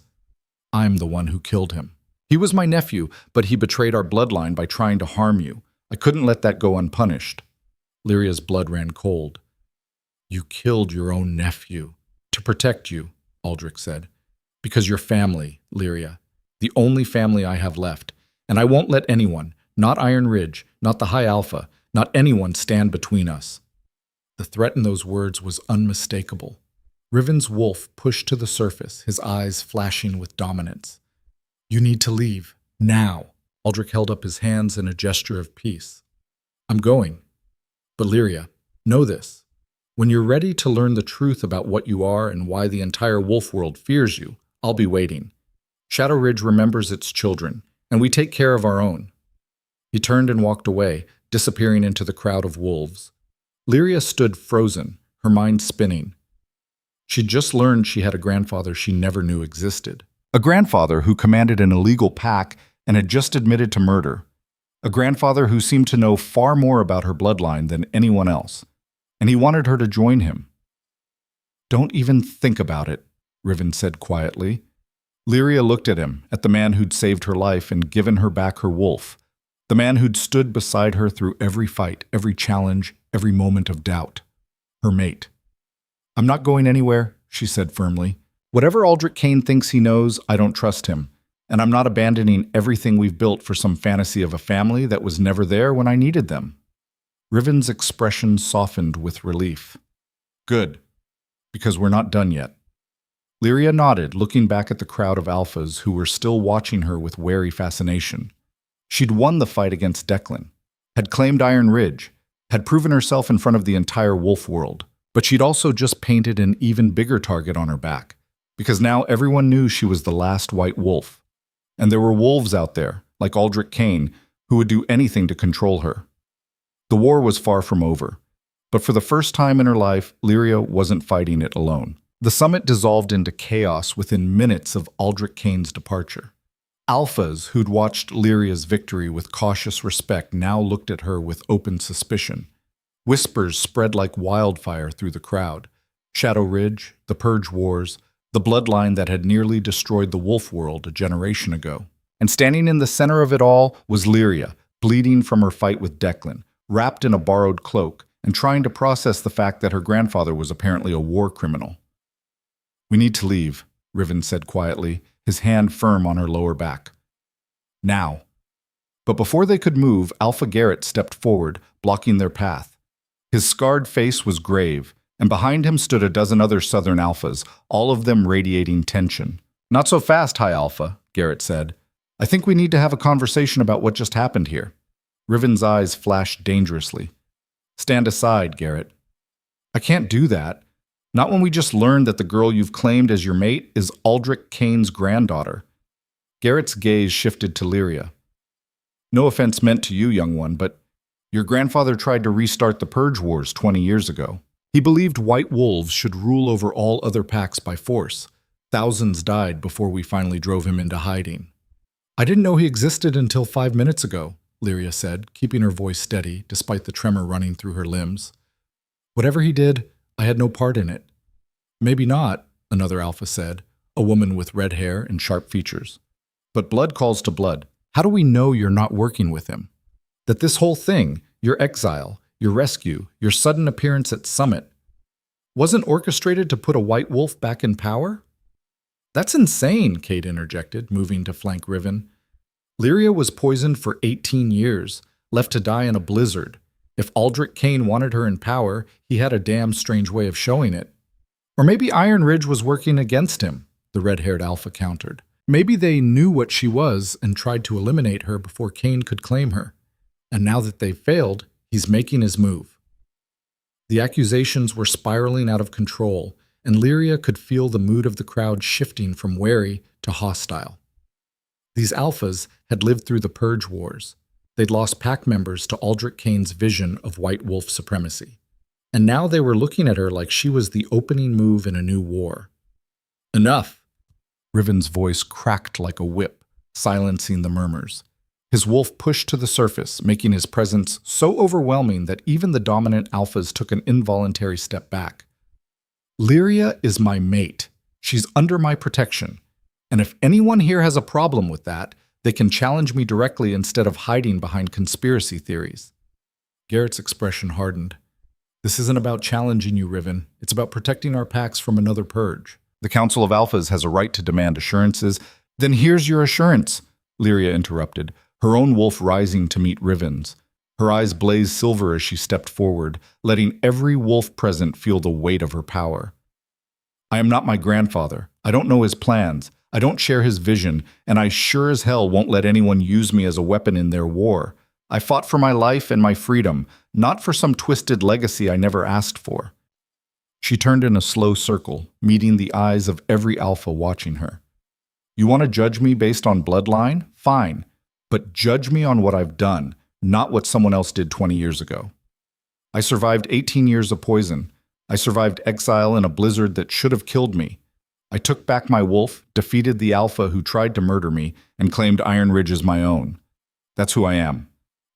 I'm the one who killed him. He was my nephew, but he betrayed our bloodline by trying to harm you. I couldn't let that go unpunished." Lyria's blood ran cold. "You killed your own nephew to protect you," Aldrich said. "Because you're family, Lyria. The only family I have left. And I won't let anyone, not Iron Ridge, not the High Alpha, not anyone stand between us." The threat in those words was unmistakable. Riven's wolf pushed to the surface, his eyes flashing with dominance. "You need to leave, now." Aldrich held up his hands in a gesture of peace. "I'm going. But Lyria, know this. When you're ready to learn the truth about what you are and why the entire wolf world fears you, I'll be waiting. Shadow Ridge remembers its children, and we take care of our own." He turned and walked away, disappearing into the crowd of wolves. Lyria stood frozen, her mind spinning. She'd just learned she had a grandfather she never knew existed. A grandfather who commanded an illegal pack and had just admitted to murder. A grandfather who seemed to know far more about her bloodline than anyone else. And he wanted her to join him. "Don't even think about it," Riven said quietly. Lyria looked at him, at the man who'd saved her life and given her back her wolf. The man who'd stood beside her through every fight, every challenge, every moment of doubt. Her mate. "I'm not going anywhere," she said firmly. "Whatever Aldrich Kane thinks he knows, I don't trust him. And I'm not abandoning everything we've built for some fantasy of a family that was never there when I needed them." Riven's expression softened with relief. "Good, because we're not done yet." Lyria nodded, looking back at the crowd of alphas who were still watching her with wary fascination. She'd won the fight against Declan, had claimed Iron Ridge, had proven herself in front of the entire wolf world, but she'd also just painted an even bigger target on her back, because now everyone knew she was the last white wolf. And there were wolves out there, like Aldrich Kane, who would do anything to control her. The war was far from over, but for the first time in her life, Lyria wasn't fighting it alone. The summit dissolved into chaos within minutes of Aldrich Kane's departure. Alphas who'd watched Lyria's victory with cautious respect now looked at her with open suspicion. Whispers spread like wildfire through the crowd. Shadow Ridge, the Purge Wars, the bloodline that had nearly destroyed the wolf world a generation ago. And standing in the center of it all was Lyria, bleeding from her fight with Declan, wrapped in a borrowed cloak, and trying to process the fact that her grandfather was apparently a war criminal. "We need to leave," Riven said quietly, his hand firm on her lower back. "Now." But before they could move, Alpha Garrett stepped forward, blocking their path. His scarred face was grave, and behind him stood a dozen other Southern Alphas, all of them radiating tension. "Not so fast, High Alpha," Garrett said. "I think we need to have a conversation about what just happened here." Riven's eyes flashed dangerously. "Stand aside, Garrett." "I can't do that. Not when we just learned that the girl you've claimed as your mate is Aldrich Kane's granddaughter." Garrett's gaze shifted to Lyria. "No offense meant to you, young one, but your grandfather tried to restart the Purge Wars 20 years ago. He believed white wolves should rule over all other packs by force. Thousands died before we finally drove him into hiding." "I didn't know he existed until 5 minutes ago," Lyria said, keeping her voice steady despite the tremor running through her limbs. "Whatever he did, I had no part in it." "Maybe not," another Alpha said, a woman with red hair and sharp features. "But blood calls to blood. How do we know you're not working with him? That this whole thing, your exile, your rescue, your sudden appearance at Summit, wasn't orchestrated to put a white wolf back in power?" "That's insane," Kate interjected, moving to flank Riven. "Lyria was poisoned for 18 years, left to die in a blizzard. If Aldrich Kane wanted her in power, he had a damn strange way of showing it. Or maybe Iron Ridge was working against him," the red-haired Alpha countered. "Maybe they knew what she was and tried to eliminate her before Kane could claim her. And now that they've failed, he's making his move." The accusations were spiraling out of control, and Lyria could feel the mood of the crowd shifting from wary to hostile. These Alphas had lived through the Purge Wars. They'd lost pack members to Aldrich Kane's vision of white wolf supremacy. And now they were looking at her like she was the opening move in a new war. "Enough!" Riven's voice cracked like a whip, silencing the murmurs. His wolf pushed to the surface, making his presence so overwhelming that even the dominant Alphas took an involuntary step back. "Lyria is my mate. She's under my protection. And if anyone here has a problem with that, they can challenge me directly instead of hiding behind conspiracy theories." Garrett's expression hardened. "This isn't about challenging you, Riven. It's about protecting our packs from another purge. The Council of Alphas has a right to demand assurances." "Then here's your assurance," Lyria interrupted, her own wolf rising to meet Riven's. Her eyes blazed silver as she stepped forward, letting every wolf present feel the weight of her power. "I am not my grandfather. I don't know his plans. I don't share his vision, and I sure as hell won't let anyone use me as a weapon in their war. I fought for my life and my freedom, not for some twisted legacy I never asked for." She turned in a slow circle, meeting the eyes of every Alpha watching her. "You want to judge me based on bloodline? Fine. But judge me on what I've done, not what someone else did 20 years ago. I survived 18 years of poison. I survived exile in a blizzard that should have killed me. I took back my wolf, defeated the Alpha who tried to murder me, and claimed Iron Ridge as my own. That's who I am.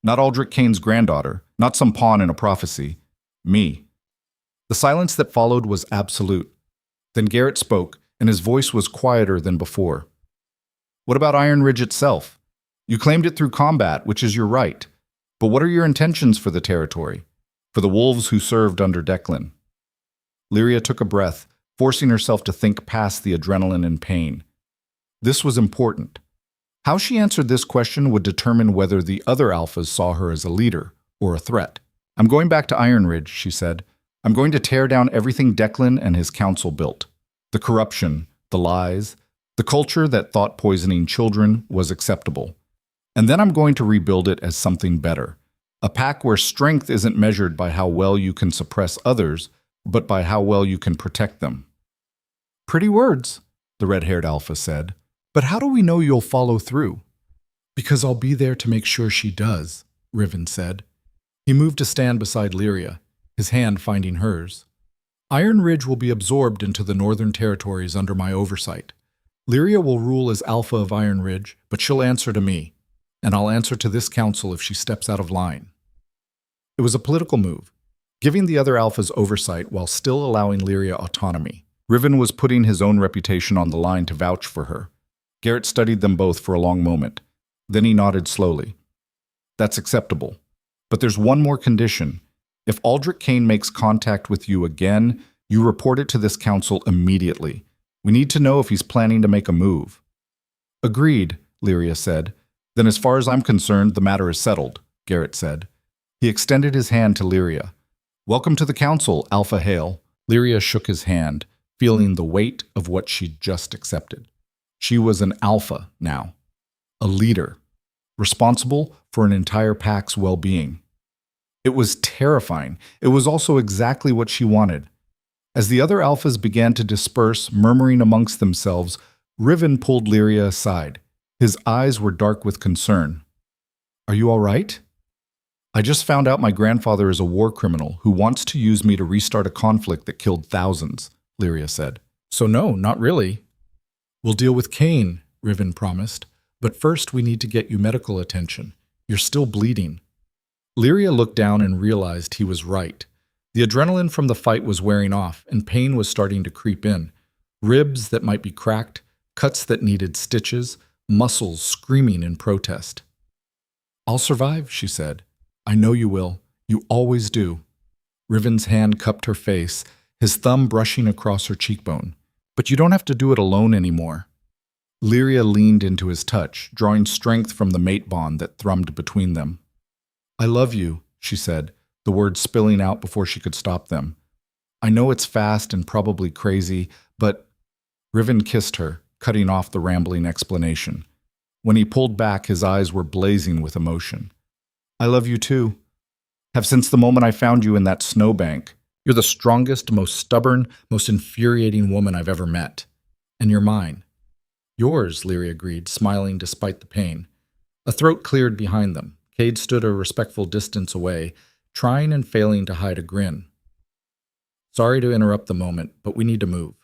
Not Aldrich Kane's granddaughter, not some pawn in a prophecy. Me." The silence that followed was absolute. Then Garrett spoke, and his voice was quieter than before. "What about Iron Ridge itself? You claimed it through combat, which is your right. But what are your intentions for the territory? For the wolves who served under Declan?" Lyria took a breath, forcing herself to think past the adrenaline and pain. This was important. How she answered this question would determine whether the other Alphas saw her as a leader or a threat. "I'm going back to Iron Ridge," she said. "I'm going to tear down everything Declan and his council built. The corruption, the lies, the culture that thought poisoning children was acceptable. And then I'm going to rebuild it as something better. A pack where strength isn't measured by how well you can suppress others, but by how well you can protect them. Pretty words, the red-haired alpha said. But how do we know you'll follow through? Because I'll be there to make sure she does, Riven said. He moved to stand beside Lyria, his hand finding hers. Iron Ridge will be absorbed into the Northern Territories under my oversight. Lyria will rule as Alpha of Iron Ridge, but she'll answer to me, and I'll answer to this council if she steps out of line. It was a political move, giving the other alphas oversight while still allowing Lyria autonomy. Riven was putting his own reputation on the line to vouch for her. Garrett studied them both for a long moment. Then he nodded slowly. That's acceptable. But there's one more condition. If Aldrich Kane makes contact with you again, you report it to this council immediately. We need to know if he's planning to make a move. Agreed, Lyria said. Then as far as I'm concerned, the matter is settled, Garrett said. He extended his hand to Lyria. Welcome to the council, Alpha Hale. Lyria shook his hand, feeling the weight of what she'd just accepted. She was an alpha now, a leader, responsible for an entire pack's well-being. It was terrifying. It was also exactly what she wanted. As the other alphas began to disperse, murmuring amongst themselves, Riven pulled Lyria aside. His eyes were dark with concern. Are you all right? I just found out my grandfather is a war criminal who wants to use me to restart a conflict that killed thousands, Lyria said. So no, not really. We'll deal with Kane, Riven promised. But first we need to get you medical attention. You're still bleeding. Lyria looked down and realized he was right. The adrenaline from the fight was wearing off, and pain was starting to creep in. Ribs that might be cracked, cuts that needed stitches, muscles screaming in protest. I'll survive, she said. I know you will. You always do. Riven's hand cupped her face, his thumb brushing across her cheekbone. But you don't have to do it alone anymore. Lyria leaned into his touch, drawing strength from the mate bond that thrummed between them. I love you, she said, the words spilling out before she could stop them. I know it's fast and probably crazy, but… Riven kissed her, cutting off the rambling explanation. When he pulled back, his eyes were blazing with emotion. I love you too. Have since the moment I found you in that snowbank. You're the strongest, most stubborn, most infuriating woman I've ever met. And you're mine. Yours, Lyria agreed, smiling despite the pain. A throat cleared behind them. Cade stood a respectful distance away, trying and failing to hide a grin. Sorry to interrupt the moment, but we need to move.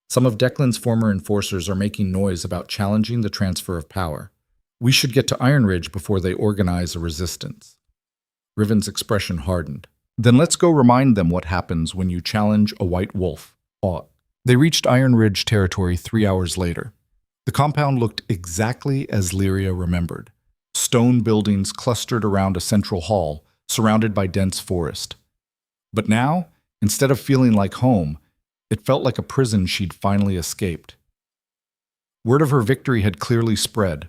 Some of Declan's former enforcers are making noise about challenging the transfer of power. We should get to Iron Ridge before they organize a resistance. Riven's expression hardened. Then let's go remind them what happens when you challenge a white wolf. They reached Iron Ridge territory 3 hours later. The compound looked exactly as Lyria remembered. Stone buildings clustered around a central hall, surrounded by dense forest. But now, instead of feeling like home, it felt like a prison she'd finally escaped. Word of her victory had clearly spread.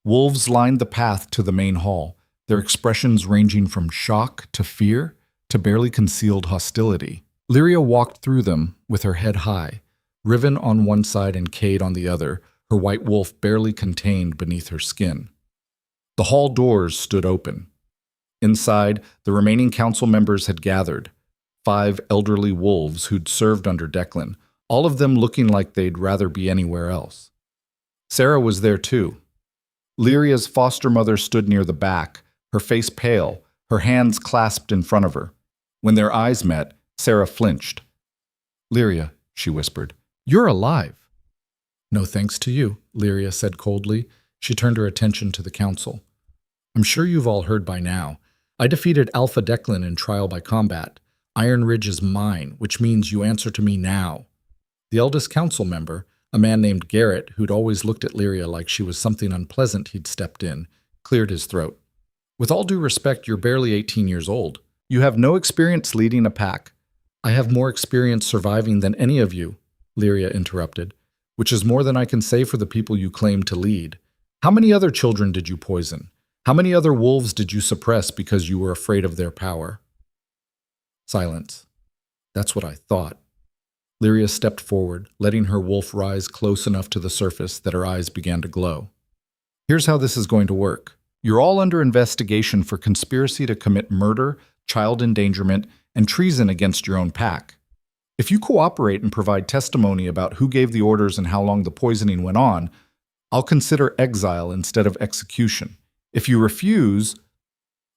Wolves lined the path to the main hall, their expressions ranging from shock to fear to barely concealed hostility. Lyria walked through them with her head high, Riven on one side and Cade on the other, her white wolf barely contained beneath her skin. The hall doors stood open. Inside, the remaining council members had gathered, 5 elderly wolves who'd served under Declan, all of them looking like they'd rather be anywhere else. Sarah was there too. Lyria's foster mother stood near the back, her face pale, her hands clasped in front of her. When their eyes met, Sarah flinched. Lyria, she whispered, you're alive. No thanks to you, Lyria said coldly. She turned her attention to the council. I'm sure you've all heard by now. I defeated Alpha Declan in trial by combat. Iron Ridge is mine, which means you answer to me now. The eldest council member, a man named Garrett, who'd always looked at Lyria like she was something unpleasant he'd stepped in, cleared his throat. With all due respect, you're barely 18 years old. You have no experience leading a pack. I have more experience surviving than any of you, Lyria interrupted, which is more than I can say for the people you claim to lead. How many other children did you poison? How many other wolves did you suppress because you were afraid of their power? Silence. That's what I thought. Lyria stepped forward, letting her wolf rise close enough to the surface that her eyes began to glow. Here's how this is going to work. You're all under investigation for conspiracy to commit murder, child endangerment, and treason against your own pack. If you cooperate and provide testimony about who gave the orders and how long the poisoning went on, I'll consider exile instead of execution. If you refuse,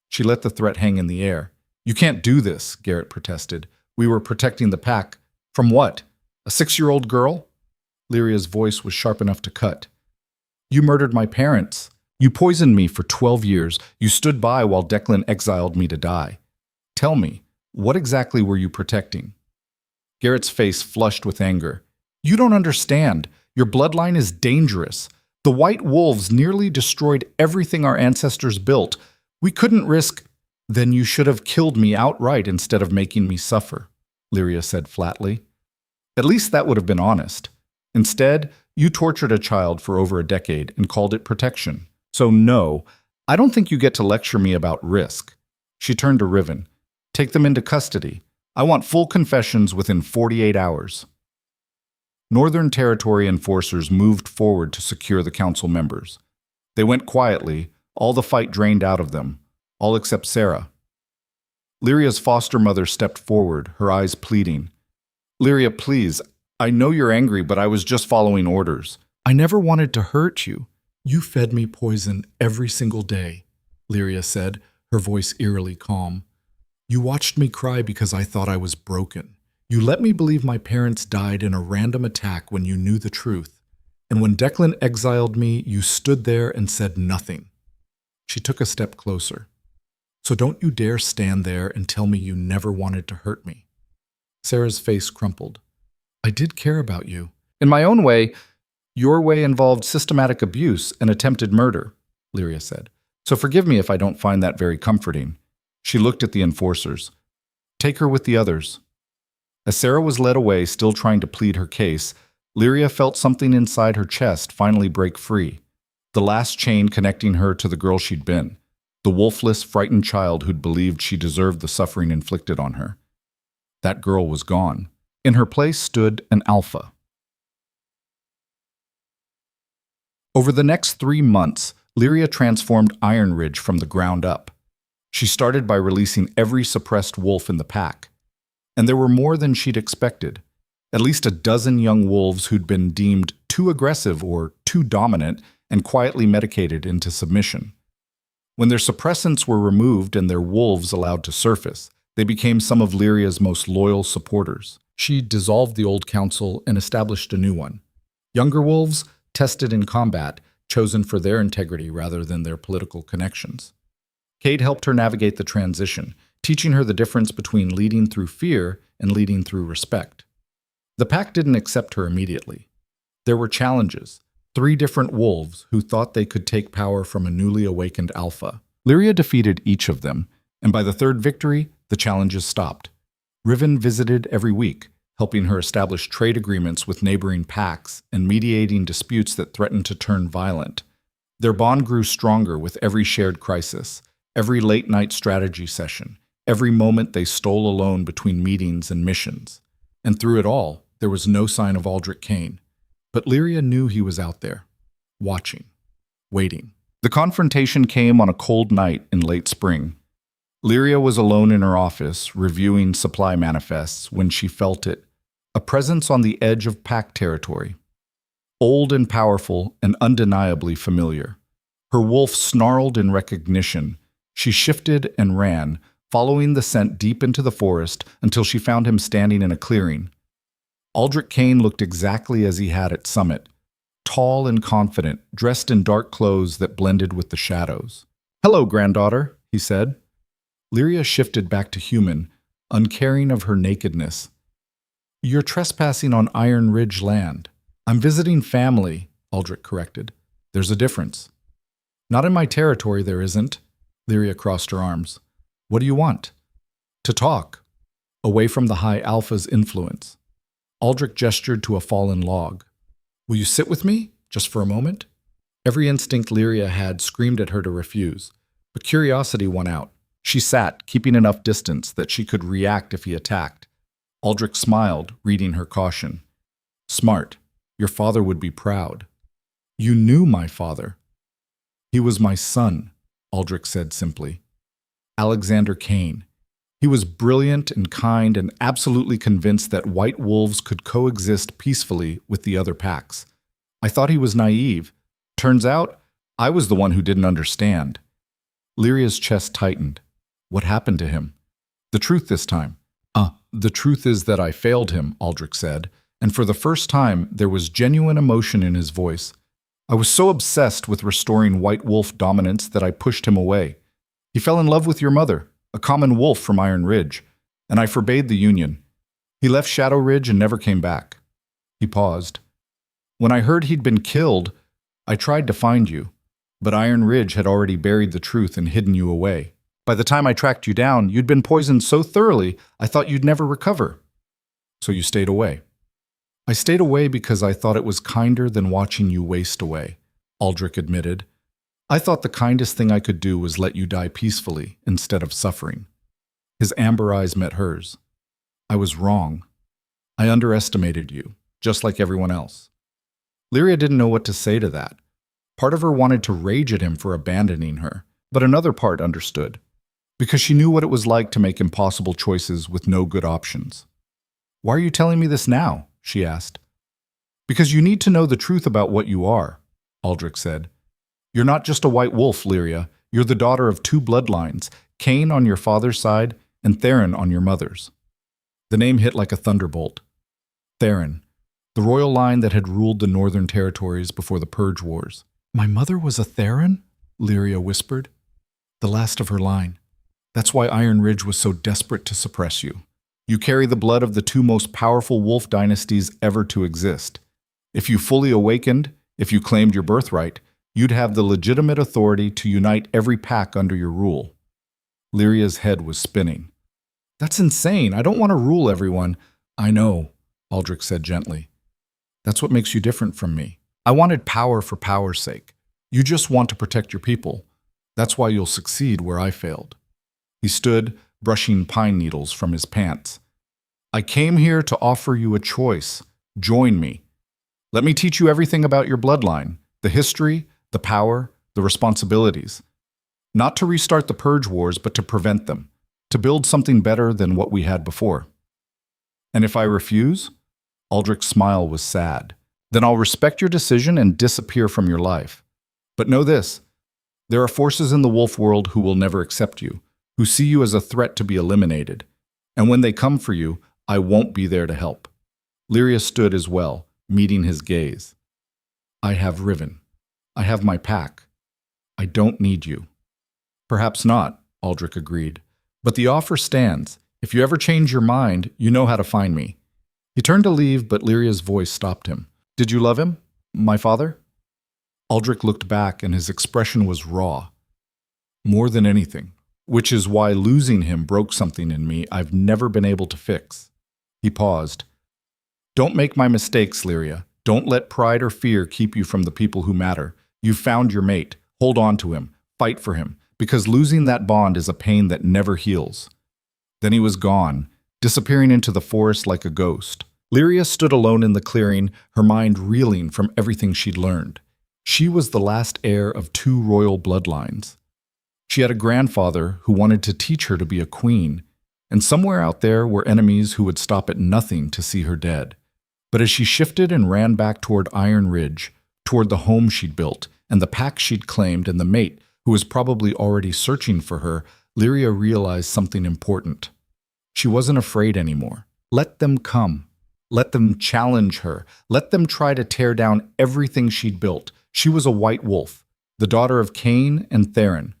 she let the threat hang in the air. You can't do this, Garrett protested. We were protecting the pack. From what? A 6-year-old girl? Lyria's voice was sharp enough to cut. You murdered my parents. You poisoned me for 12 years. You stood by while Declan exiled me to die. Tell me, what exactly were you protecting? Garrett's face flushed with anger. You don't understand. Your bloodline is dangerous. The White Wolves nearly destroyed everything our ancestors built. We couldn't risk— Then you should have killed me outright instead of making me suffer, Lyria said flatly. At least that would have been honest. Instead, you tortured a child for over a decade and called it protection. So no, I don't think you get to lecture me about risk. She turned to Riven. Take them into custody. I want full confessions within 48 hours. Northern Territory enforcers moved forward to secure the council members. They went quietly, all the fight drained out of them, all except Sarah. Lyria's foster mother stepped forward, her eyes pleading. Lyria, please, I know you're angry, but I was just following orders. I never wanted to hurt you. You fed me poison every single day, Lyria said, her voice eerily calm. You watched me cry because I thought I was broken. You let me believe my parents died in a random attack when you knew the truth. And when Declan exiled me, you stood there and said nothing. She took a step closer. So don't you dare stand there and tell me you never wanted to hurt me. Sarah's face crumpled. I did care about you. In my own way, your way involved systematic abuse and attempted murder, Lyria said. So forgive me if I don't find that very comforting. She looked at the enforcers. Take her with the others. As Sarah was led away, still trying to plead her case, Lyria felt something inside her chest finally break free. The last chain connecting her to the girl she'd been. The wolfless, frightened child who'd believed she deserved the suffering inflicted on her. That girl was gone. In her place stood an alpha. Over the next 3 months, Lyria transformed Iron Ridge from the ground up. She started by releasing every suppressed wolf in the pack. And there were more than she'd expected. At least a dozen young wolves who'd been deemed too aggressive or too dominant and quietly medicated into submission. When their suppressants were removed and their wolves allowed to surface, they became some of Lyria's most loyal supporters. She dissolved the old council and established a new one. Younger wolves, tested in combat, chosen for their integrity rather than their political connections. Cade helped her navigate the transition, teaching her the difference between leading through fear and leading through respect. The pack didn't accept her immediately. There were challenges. 3 different wolves who thought they could take power from a newly awakened alpha. Lyria defeated each of them, and by the 3rd victory, the challenges stopped. Riven visited every week, helping her establish trade agreements with neighboring packs and mediating disputes that threatened to turn violent. Their bond grew stronger with every shared crisis, every late-night strategy session, every moment they stole alone between meetings and missions. And through it all, there was no sign of Aldrich Kane. But Lyria knew he was out there, watching, waiting. The confrontation came on a cold night in late spring. Lyria was alone in her office, reviewing supply manifests, when she felt it, a presence on the edge of pack territory. Old and powerful and undeniably familiar. Her wolf snarled in recognition. She shifted and ran, following the scent deep into the forest until she found him standing in a clearing. Aldrich Kane looked exactly as he had at Summit, tall and confident, dressed in dark clothes that blended with the shadows. "Hello, granddaughter," he said. Lyria shifted back to human, uncaring of her nakedness. "You're trespassing on Iron Ridge land." "I'm visiting family," Aldrich corrected. "There's a difference." "Not in my territory, there isn't." Lyria crossed her arms. "What do you want?" "To talk. Away from the High Alpha's influence." Aldrich gestured to a fallen log. "Will you sit with me, just for a moment?" Every instinct Lyria had screamed at her to refuse, but curiosity won out. She sat, keeping enough distance that she could react if he attacked. Aldrich smiled, reading her caution. Smart. Your father would be proud. You knew my father. He was my son, Aldrich said simply. Alexander Kane. He was brilliant and kind and absolutely convinced that white wolves could coexist peacefully with the other packs. I thought he was naive. Turns out, I was the one who didn't understand. Lyria's chest tightened. What happened to him? The truth this time. The truth is that I failed him, Aldrich said, and for the first time there was genuine emotion in his voice. I was so obsessed with restoring white wolf dominance that I pushed him away. He fell in love with your mother, a common wolf from Iron Ridge, and I forbade the union. He left Shadow Ridge and never came back. He paused. When I heard he'd been killed, I tried to find you, but Iron Ridge had already buried the truth and hidden you away. By the time I tracked you down, you'd been poisoned so thoroughly, I thought you'd never recover. So you stayed away. I stayed away because I thought it was kinder than watching you waste away, Aldrich admitted. I thought the kindest thing I could do was let you die peacefully instead of suffering. His amber eyes met hers. I was wrong. I underestimated you, just like everyone else. Lyria didn't know what to say to that. Part of her wanted to rage at him for abandoning her, but another part understood, because she knew what it was like to make impossible choices with no good options. Why are you telling me this now? She asked. Because you need to know the truth about what you are, Aldrich said. You're not just a white wolf, Lyria. You're the daughter of two bloodlines, Kane on your father's side and Theron on your mother's. The name hit like a thunderbolt. Theron, the royal line that had ruled the northern territories before the Purge Wars. My mother was a Theron? Lyria whispered. The last of her line. That's why Iron Ridge was so desperate to suppress you. You carry the blood of the two most powerful wolf dynasties ever to exist. If you fully awakened, if you claimed your birthright, you'd have the legitimate authority to unite every pack under your rule. Lyria's head was spinning. That's insane. I don't want to rule everyone. I know, Aldrich said gently. That's what makes you different from me. I wanted power for power's sake. You just want to protect your people. That's why you'll succeed where I failed. He stood, brushing pine needles from his pants. I came here to offer you a choice. Join me. Let me teach you everything about your bloodline, the history, the power, the responsibilities. Not to restart the Purge Wars, but to prevent them, to build something better than what we had before. And if I refuse? Aldrich's smile was sad. Then I'll respect your decision and disappear from your life. But know this, there are forces in the wolf world who will never accept you, who see you as a threat to be eliminated. And when they come for you, I won't be there to help. Lyria stood as well, meeting his gaze. I have Riven. I have my pack. I don't need you. Perhaps not, Aldrich agreed. But the offer stands. If you ever change your mind, you know how to find me. He turned to leave, but Lyria's voice stopped him. Did you love him? My father? Aldrich looked back, and his expression was raw. More than anything. Which is why losing him broke something in me I've never been able to fix. He paused. Don't make my mistakes, Lyria. Don't let pride or fear keep you from the people who matter. You've found your mate. Hold on to him. Fight for him. Because losing that bond is a pain that never heals. Then he was gone, disappearing into the forest like a ghost. Lyria stood alone in the clearing, her mind reeling from everything she'd learned. She was the last heir of two royal bloodlines. She had a grandfather who wanted to teach her to be a queen, and somewhere out there were enemies who would stop at nothing to see her dead. But as she shifted and ran back toward Iron Ridge, toward the home she'd built, and the pack she'd claimed, and the mate who was probably already searching for her, Lyria realized something important. She wasn't afraid anymore. Let them come. Let them challenge her. Let them try to tear down everything she'd built. She was a white wolf, the daughter of Kane and Theron,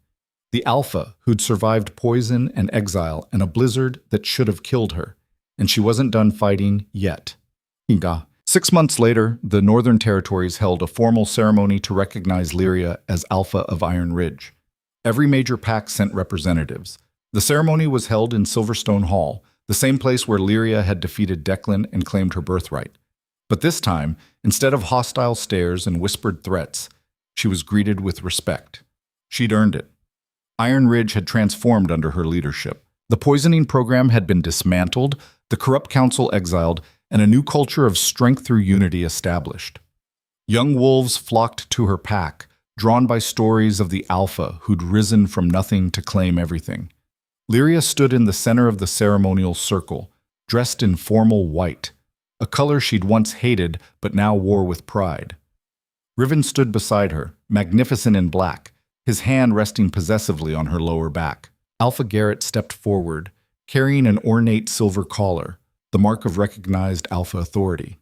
the alpha who'd survived poison and exile and a blizzard that should have killed her. And she wasn't done fighting yet. Inga. 6 months later, the Northern Territories held a formal ceremony to recognize Lyria as Alpha of Iron Ridge. Every major pack sent representatives. The ceremony was held in Silverstone Hall, the same place where Lyria had defeated Declan and claimed her birthright. But this time, instead of hostile stares and whispered threats, she was greeted with respect. She'd earned it. Iron Ridge had transformed under her leadership. The poisoning program had been dismantled, the corrupt council exiled, and a new culture of strength through unity established. Young wolves flocked to her pack, drawn by stories of the alpha who'd risen from nothing to claim everything. Lyria stood in the center of the ceremonial circle, dressed in formal white, a color she'd once hated but now wore with pride. Riven stood beside her, magnificent in black, his hand resting possessively on her lower back. Alpha Garrett stepped forward, carrying an ornate silver collar, the mark of recognized Alpha authority.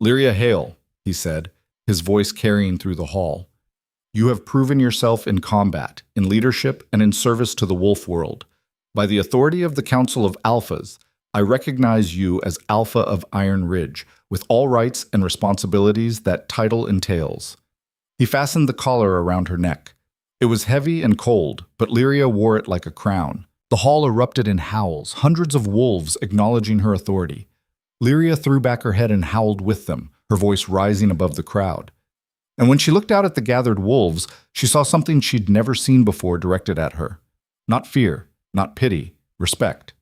"Lyria Hale," he said, his voice carrying through the hall. "You have proven yourself in combat, in leadership, and in service to the wolf world. By the authority of the Council of Alphas, I recognize you as Alpha of Iron Ridge, with all rights and responsibilities that title entails." He fastened the collar around her neck. It was heavy and cold, but Lyria wore it like a crown. The hall erupted in howls, hundreds of wolves acknowledging her authority. Lyria threw back her head and howled with them, her voice rising above the crowd. And when she looked out at the gathered wolves, she saw something she'd never seen before directed at her. Not fear, not pity, respect.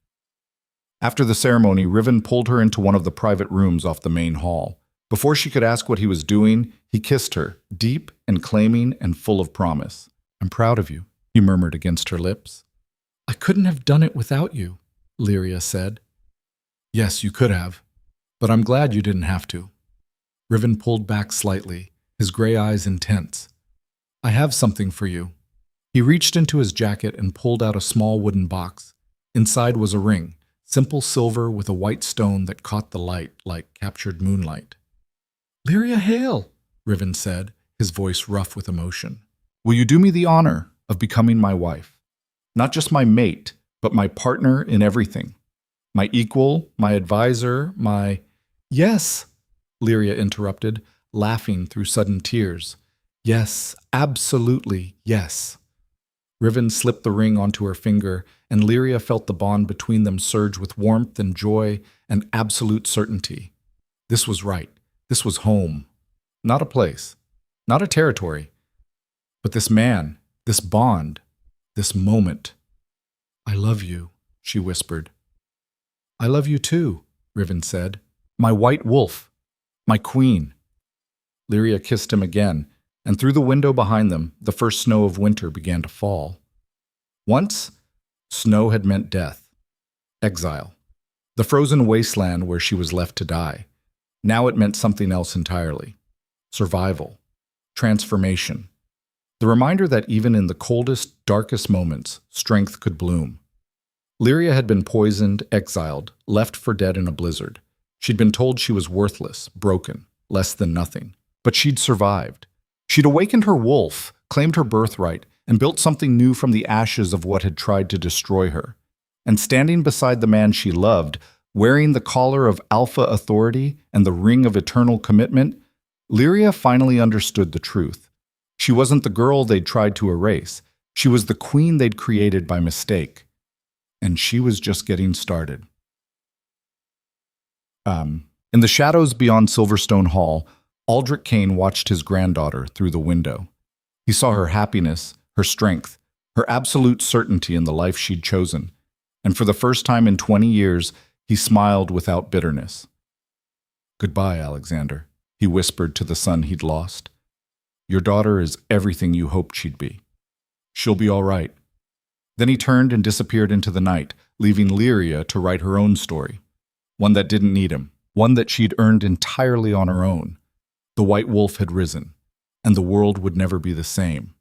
After the ceremony, Riven pulled her into one of the private rooms off the main hall. Before she could ask what he was doing, he kissed her, deep and claiming and full of promise. "I'm proud of you," he murmured against her lips. "I couldn't have done it without you," Lyria said. "Yes, you could have, but I'm glad you didn't have to." Riven pulled back slightly, his gray eyes intense. "I have something for you." He reached into his jacket and pulled out a small wooden box. Inside was a ring, simple silver with a white stone that caught the light like captured moonlight. "Lyria Hale," Riven said, his voice rough with emotion. "Will you do me the honor of becoming my wife? Not just my mate, but my partner in everything. My equal, my advisor, my—" "Yes," Lyria interrupted, laughing through sudden tears. "Yes, absolutely yes." Riven slipped the ring onto her finger, and Lyria felt the bond between them surge with warmth and joy and absolute certainty. This was right. This was home. Not a place, not a territory, but this man, this bond, this moment. "I love you," she whispered. "I love you too," Riven said. "My white wolf, my queen." Lyria kissed him again, and through the window behind them, the first snow of winter began to fall. Once, snow had meant death, exile, the frozen wasteland where she was left to die. Now it meant something else entirely. Survival, transformation. The reminder that even in the coldest, darkest moments, strength could bloom. Lyria had been poisoned, exiled, left for dead in a blizzard. She'd been told she was worthless, broken, less than nothing. But she'd survived. She'd awakened her wolf, claimed her birthright, and built something new from the ashes of what had tried to destroy her. And standing beside the man she loved, wearing the collar of alpha authority and the ring of eternal commitment, Lyria finally understood the truth. She wasn't the girl they'd tried to erase. She was the queen they'd created by mistake. And she was just getting started. In the shadows beyond Silverstone Hall, Aldrich Kane watched his granddaughter through the window. He saw her happiness, her strength, her absolute certainty in the life she'd chosen. And for the first time in 20 years, he smiled without bitterness. "Goodbye, Alexander," he whispered to the son he'd lost. "Your daughter is everything you hoped she'd be. She'll be all right." Then he turned and disappeared into the night, leaving Lyria to write her own story. One that didn't need him, one that she'd earned entirely on her own. The white wolf had risen, and the world would never be the same.